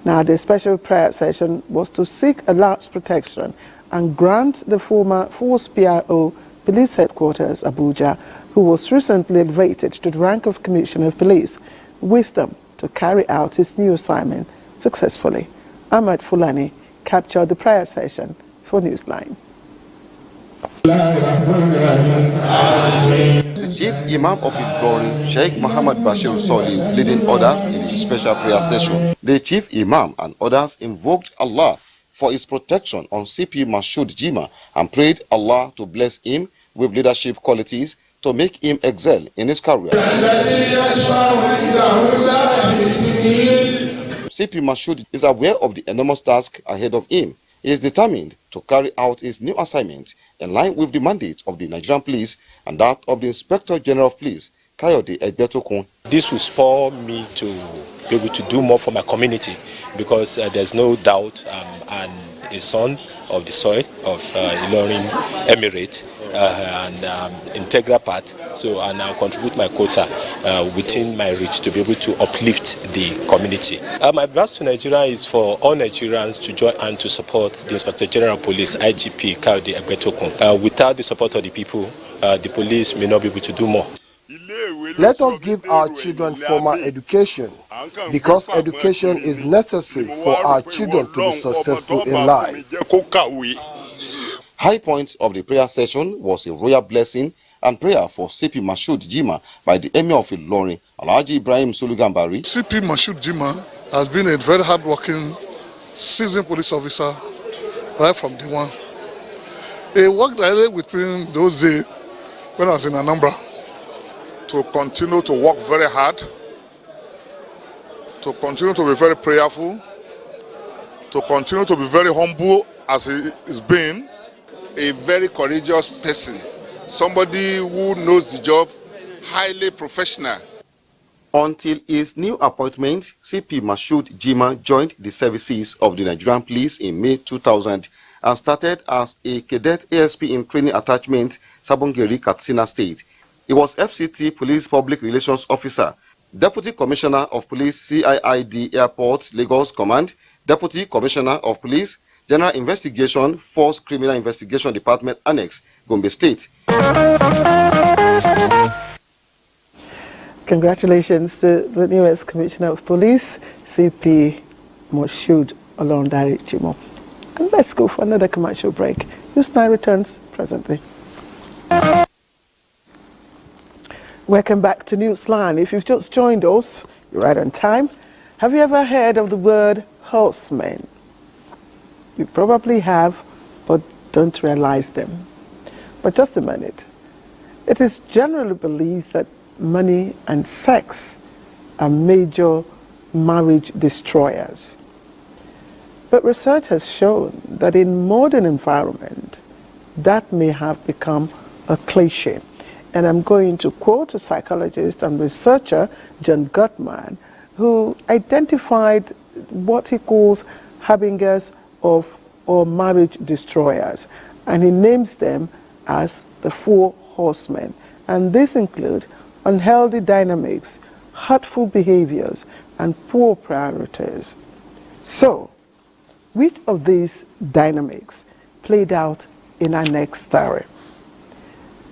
Now, the special prayer session was to seek Allah's protection and grant the former Force PIO Police Headquarters, Abuja, who was recently elevated to the rank of Commissioner of Police, wisdom to carry out his new assignment successfully. Ahmad Fulani captured the prayer session for Newsline.
The Chief Imam of Ilorin, Sheikh Muhammad Bashir Solim, leading others in his special prayer session. The Chief Imam and others invoked Allah for his protection on CP Moshood Jima and prayed Allah to bless him with leadership qualities to make him excel in his career. CP Moshood is aware of the enormous task ahead of him. He is determined to carry out his new assignment in line with the mandate of the Nigerian police and that of the Inspector General of Police, Kayode Egbetokun.
This will spur me to be able to do more for my community because there's no doubt I'm a son of the soil of Ilorin Emirate and integral part. So and I'll contribute my quota within my reach to be able to uplift the community. My advice to Nigeria is for all Nigerians to join and to support the Inspector General of Police, IGP Kayode Egbetokun. Without the support of the people, the police may not be able to do more.
Let us give our children formal education because education is necessary for our children to be successful in life.
High point of the prayer session was a royal blessing and prayer for CP Moshood Jima by the Emir of Ilorin, Alhaji Ibrahim Sulu Gambari.
CP Moshood Jima has been a very hard-working, seasoned police officer right from day one. He worked directly with me those days when I was in Anambra. To continue to work very hard, to continue to be very prayerful, to continue to be very humble as he is being. A very courageous person, somebody who knows the job, highly professional.
Until his new appointment, CP Moshood Jima joined the services of the Nigerian police in May 2000 and started as a cadet ASP in training attachment, Sabongeri, Katsina State. He was FCT Police Public Relations Officer, Deputy Commissioner of Police CIID Airport Lagos Command, Deputy Commissioner of Police, General Investigation Force Criminal Investigation Department Annex, Gombe State.
Congratulations to the newest Commissioner of Police, CP Moshood Olorundare Jimo. And let's go for another commercial break. Newsline returns presently. Welcome back to Newsline. If you've just joined us, you're right on time. Have you ever heard of the word horsemen? You probably have, but don't realize them. But just a minute. It is generally believed that money and sex are major marriage destroyers. But research has shown that in modern environment, that may have become a cliche. And I'm going to quote a psychologist and researcher, John Gottman, who identified what he calls harbingers of or marriage destroyers. And he names them as the 4 horsemen. And these include unhealthy dynamics, hurtful behaviors, and poor priorities. So, which of these dynamics played out in our next story?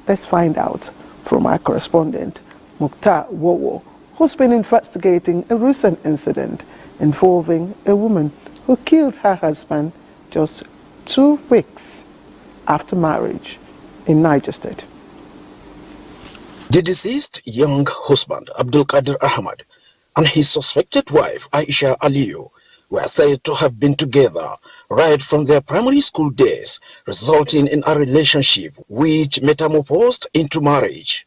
Let's find out from our correspondent, Mukhtar Wowo, who's been investigating a recent incident involving a woman who killed her husband just 2 weeks after marriage in Niger State.
The deceased young husband, Abdul Qadir Ahmad, and his suspected wife, Aisha Aliyu, were said to have been together right from their primary school days, resulting in a relationship which metamorphosed into marriage.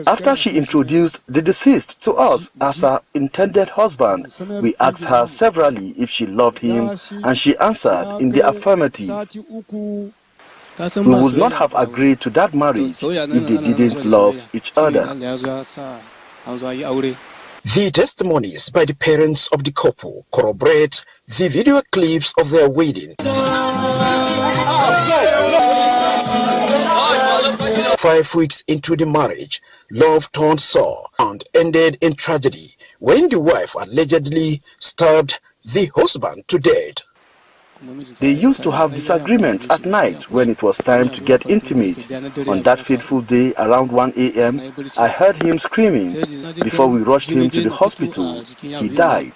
After she introduced the deceased to us as her intended husband, we asked her severally if she loved him, and she answered in the affirmative. We would not have agreed to that marriage if they didn't love each other.
The testimonies by the parents of the couple corroborate the video clips of their wedding. 5 weeks into the marriage, love turned sour and ended in tragedy when the wife allegedly stabbed the husband to death.
They used to have disagreements at night when it was time to get intimate. On that fateful day around 1 a.m., I heard him screaming. Before we rushed him to the hospital, he died.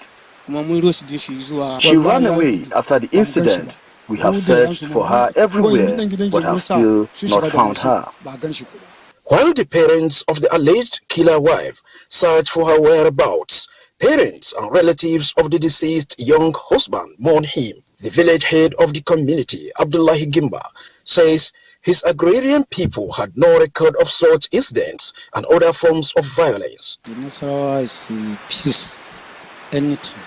She ran away after the incident. We have searched for her everywhere, but have still not found her.
While the parents of the alleged killer wife search for her whereabouts, parents and relatives of the deceased young husband mourn him. The village head of the community, Abdullahi Gimba, says his agrarian people had no record of such incidents and other forms of violence.
Peace anytime.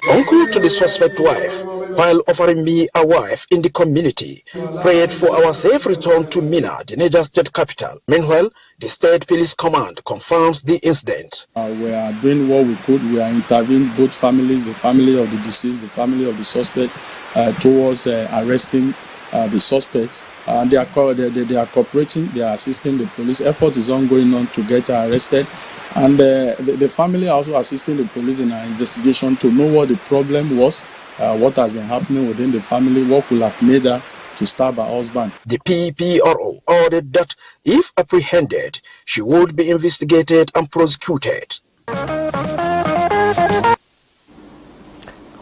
Uncle to the suspect wife, while offering me a wife in the community, prayed for our safe return to Mina, the Niger State capital. Meanwhile, the State Police Command confirms the incident.
We are doing what we could. We are intervening both families, the family of the deceased, the family of the suspect, towards arresting the suspects. And they are cooperating, they are assisting the police. Effort is ongoing on to get her arrested. And the family are also assisting the police in our investigation to know what the problem was, what has been happening within the family, what could have made her to stab her husband.
The PPRO ordered that if apprehended, she would be investigated and prosecuted.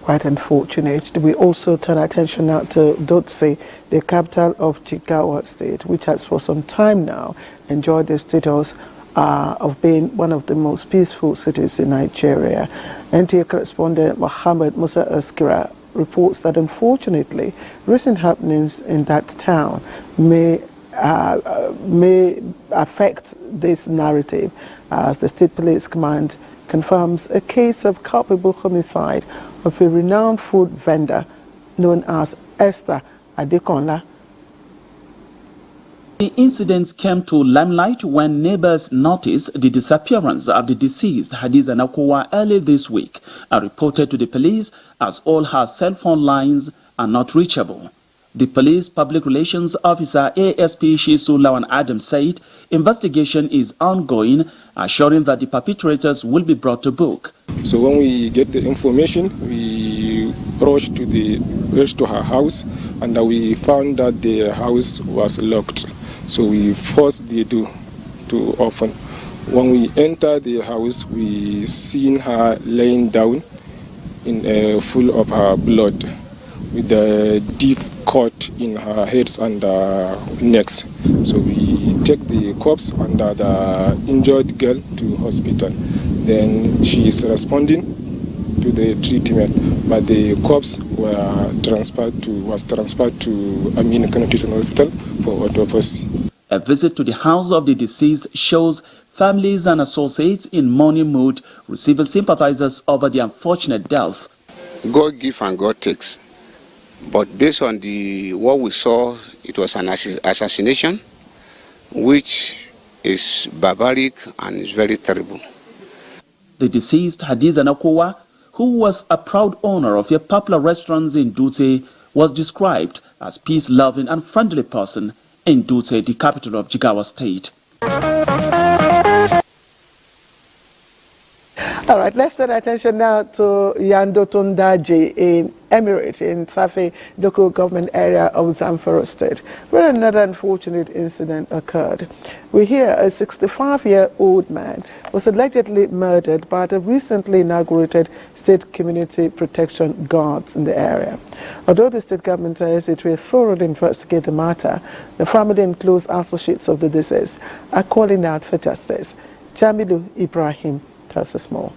Quite unfortunate. We also turn attention now to Dotse, the capital of Jigawa State, which has for some time now enjoyed the status of being one of the most peaceful cities in Nigeria. NTA correspondent Mohammed Musa Askira reports that unfortunately recent happenings in that town may affect this narrative, as the State Police Command confirms a case of culpable homicide of a renowned food vendor known as Esther Adekonla.
The incidents came to limelight when neighbors noticed the disappearance of the deceased Hadiza Nakowa early this week and reported to the police as all her cell phone lines are not reachable. The police public relations officer ASP Shisu Lawan Adam said investigation is ongoing, assuring that the perpetrators will be brought to book.
So when we get the information, we rushed to her house, and we found that the house was locked. So we forced the door to open. When we entered the house, we seen her laying down in full of her blood, with a deep cut in her heads and necks. So we take the corpse and the injured girl to hospital. Then she is responding to the treatment, but the corpse was transferred to Amin Constitutional Hospital for autopsy.
A visit to the house of the deceased shows families and associates in mourning mood, receiving sympathizers over the unfortunate death.
God gives and God takes. But based on what we saw, it was an assassination, which is barbaric and is very terrible.
The deceased Hadiza Nakowa, who was a proud owner of a popular restaurant in Dutse, was described as peace-loving and friendly person in Dutse, the capital of Jigawa State.
All right, let's turn attention now to Yando Tundaji in Emirate in Safi local government area of Zamfara State, where another unfortunate incident occurred. We hear a 65-year-old man was allegedly murdered by the recently inaugurated state community protection guards in the area. Although the state government says it will thoroughly investigate the matter, the family and close associates of the deceased are calling out for justice. Jamilu Ibrahim tells us more.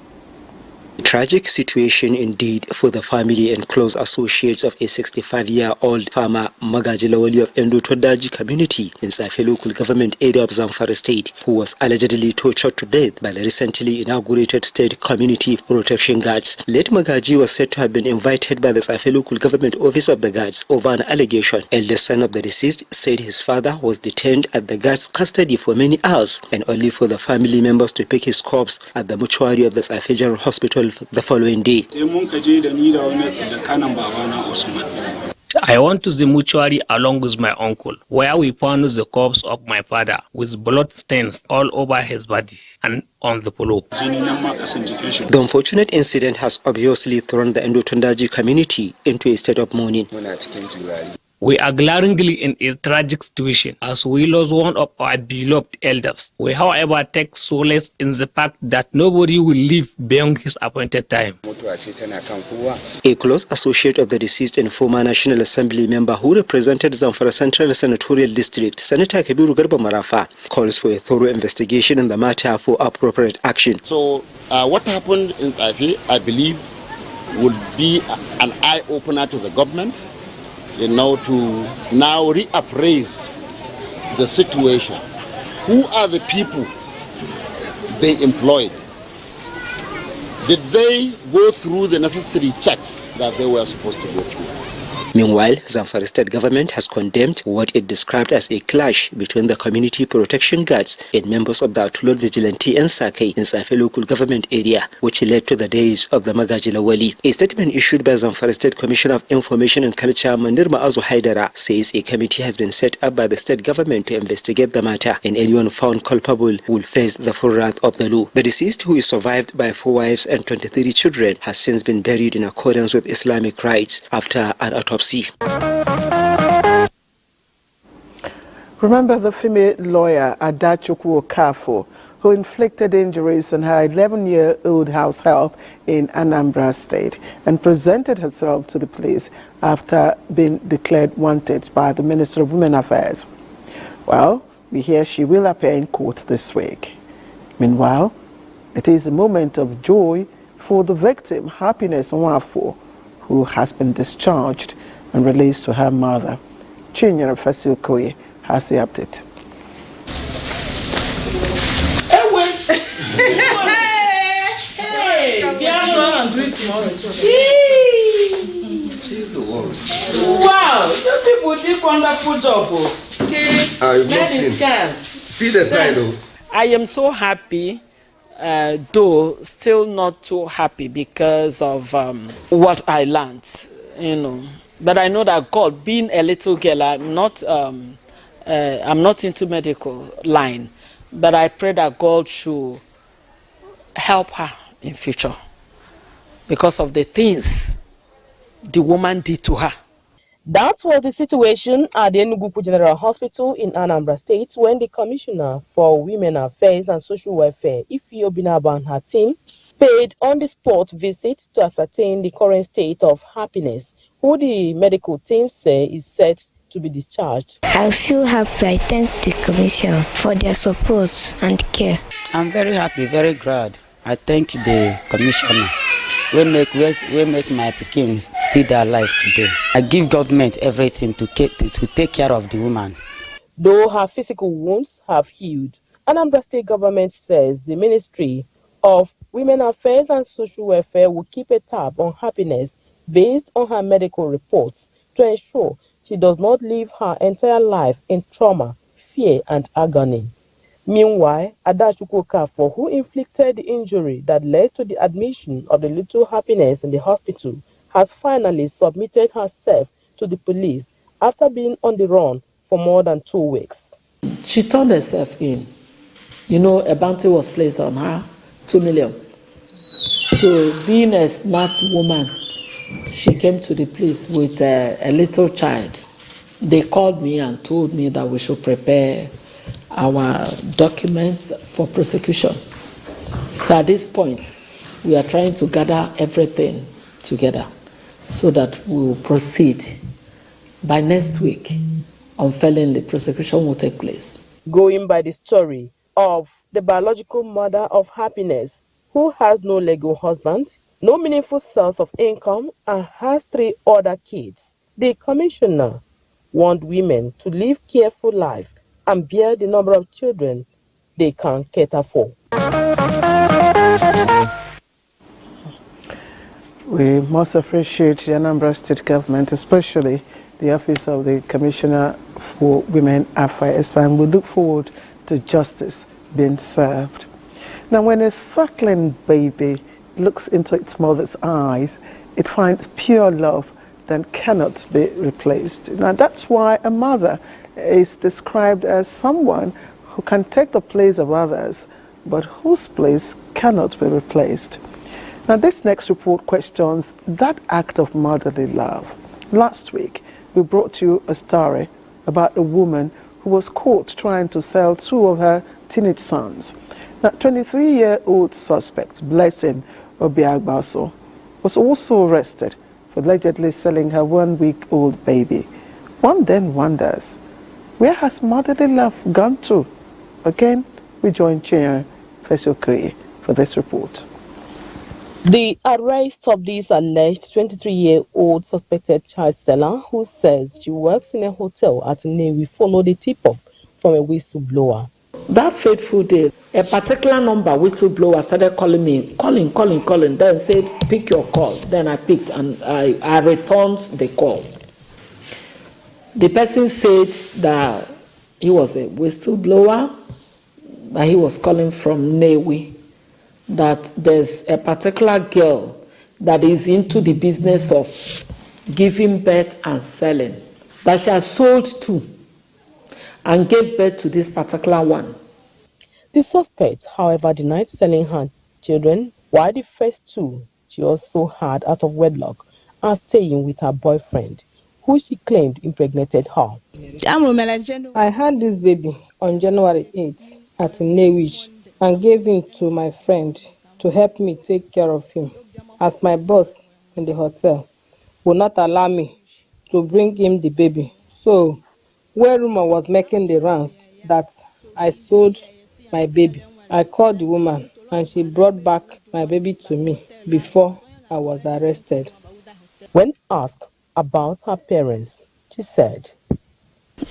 Tragic situation indeed for the family and close associates of a 65-year-old farmer Magaji Lawali of Endo Todaji community in Safe local government area of Zamfara State, who was allegedly tortured to death by the recently inaugurated state community protection guards. Late Magaji was said to have been invited by the Safe local government office of the guards over an allegation. Eldest son of the deceased said his father was detained at the guards' custody for many hours and only for the family members to pick his corpse at the mortuary of the Safe General Hospital the following day.
I went to the mortuary along with my uncle, where we found the corpse of my father with blood stains all over his body and on the floor.
The unfortunate incident has obviously thrown the Endo Tundaji community into a state of mourning.
We are glaringly in a tragic situation as we lost one of our beloved elders. We, however, take solace in the fact that nobody will live beyond his appointed time.
A close associate of the deceased and former National Assembly member who represented Zamfara Central Senatorial District, Senator Kabiru Garba Marafa, calls for a thorough investigation in the matter for appropriate action.
So what happened in Safi, I believe, would be an eye-opener to the government, to now reappraise the situation. Who are the people they employed? Did they go through the necessary checks that they were supposed to go through?
Meanwhile, Zamfara state government has condemned what it described as a clash between the community protection guards and members of the Atulot Vigilante and Sake in Safe local government area, which led to the days of the Magaji Lawali. A statement issued by Zamfara State Commissioner of Information and Culture, Manir Ma'azu Haidara, says a committee has been set up by the state government to investigate the matter, and anyone found culpable will face the full wrath of the law. The deceased, who is survived by 4 wives and 23 children, has since been buried in accordance with Islamic rites after an autopsy.
Remember the female lawyer Adachukwu Okafo, who inflicted injuries on her 11-year-old house help in Anambra State and presented herself to the police after being declared wanted by the Minister of Women Affairs. Well, we hear she will appear in court this week. Meanwhile, it is a moment of joy for the victim, Happiness Nwafo, who has been discharged and released to her mother. Chinyere Fasiokoye has the update.
Wow, you people did wonderful job.
See the side though.
I am so happy, though still not too happy because of what I learned, But I know that God, being a little girl, I'm not into medical line, but I pray that God should help her in future because of the things the woman did to her.
That was the situation at the Enugu General Hospital in Anambra State when the Commissioner for Women Affairs and Social Welfare, Ife Obinaba, and her team paid on-the-spot visit to ascertain the current state of Happiness, who the medical team say is set to be discharged.
I feel happy. I thank the Commissioner for their support and care.
I'm very happy, very glad. I thank the Commissioner. We make my pikin still alive today. I give government everything to take care of the woman.
Though her physical wounds have healed, Anambra State government says the Ministry of Women Affairs and Social Welfare will keep a tab on Happiness based on her medical reports to ensure she does not live her entire life in trauma, fear, and agony. Meanwhile, Adachukwu Okafo, who inflicted the injury that led to the admission of the little Happiness in the hospital, has finally submitted herself to the police after being on the run for more than 2 weeks.
She turned herself in. A bounty was placed on her, 2 million. So, being a smart woman, she came to the place with a little child. They called me and told me that we should prepare our documents for prosecution. So at this point, we are trying to gather everything together so that we will proceed. By next week, unfailing, the prosecution will take place.
Going by the story of the biological mother of Happiness, who has no legal husband, no meaningful source of income, and has 3 other kids, the commissioner warned women to live careful life and bear the number of children they can cater for.
We must appreciate the Anambra State government, especially the Office of the Commissioner for Women Affairs, and we look forward to justice being served. Now, when a suckling baby looks into its mother's eyes, it finds pure love that cannot be replaced. Now, that's why a mother is described as someone who can take the place of others, but whose place cannot be replaced. Now, this next report questions that act of motherly love. Last week, we brought you a story about a woman who was caught trying to sell 2 of her teenage sons. Now, 23-year-old suspect, Blessing Obiagbaso, was also arrested for allegedly selling her 1-week-old baby. One then wonders, where has motherly love gone to? Again, we join Chair Fesiokoye for this report.
The arrest of this alleged 23-year-old suspected child seller, who says she works in a hotel at Nnewi, followed a tip-off from a whistleblower.
That fateful day, a particular number whistleblower started calling me, calling, then said, pick your call. Then I picked and I returned the call. The person said that he was a whistleblower, that he was calling from Nnewi, that there's a particular girl that is into the business of giving birth and selling, that she has sold 2 and gave birth to this particular one.
The suspect, however, denied selling her children, while the first 2 she also had out of wedlock are staying with her boyfriend, who she claimed impregnated her. I had this baby on January 8th at Nnewi and gave him to my friend to help me take care of him, as my boss in the hotel would not allow me to bring him the baby. So, where rumor was making the rounds that I sold my baby, I called the woman and she brought back my baby to me before I was arrested. When asked about her parents, she said,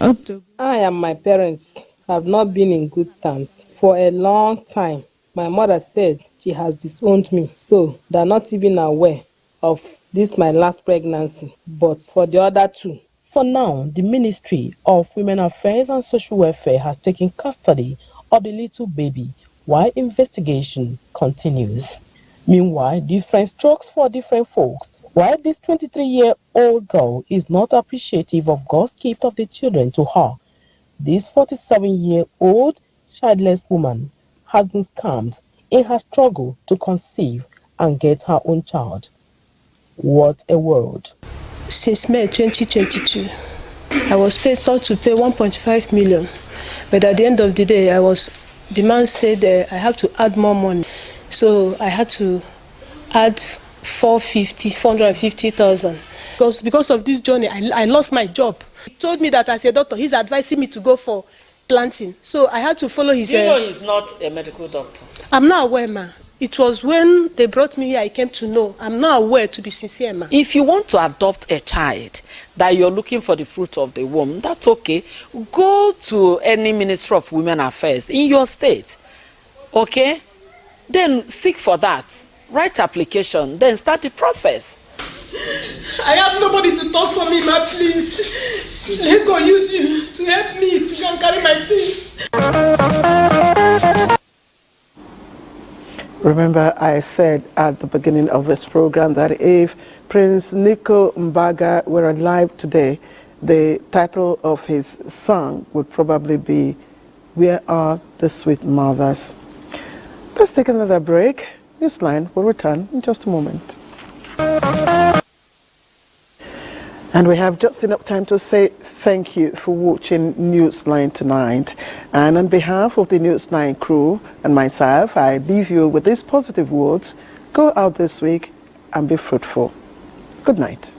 I and my parents have not been in good terms for a long time. My mother said she has disowned me, so they're not even aware of this my last pregnancy, but for the other 2. For now, the Ministry of Women Affairs and Social Welfare has taken custody of the little baby while investigation continues. Meanwhile, different strokes for different folks. While this 23-year-old girl is not appreciative of God's gift of the children to her, this 47-year-old childless woman has been scammed in her struggle to conceive and get her own child. What a world.
Since May 2022, I was paid to pay 1.5 million, but at the end of the day, the man said I have to add more money, so I had to add 450,000. Because of this journey, I lost my job. He told me that as a doctor, he's advising me to go for planting, so I had to follow his.
You know he's not a medical doctor.
I'm not aware, ma. It was when they brought me here I came to know. I'm not aware, to be sincere, ma.
If you want to adopt a child that you're looking for the fruit of the womb, that's okay. Go to any Ministry of Women Affairs in your state, okay? Then seek for that. Write application, then start the process.
I have nobody to talk for me, ma, please. Let God use you to help me to go and carry my things.
Remember, I said at the beginning of this program that if Prince Nico Mbaga were alive today, the title of his song would probably be, Where Are the Sweet Mothers? Let's take another break. Newsline will return in just a moment. And we have just enough time to say thank you for watching Newsline tonight. And on behalf of the Newsline crew and myself, I leave you with these positive words. Go out this week and be fruitful. Good night.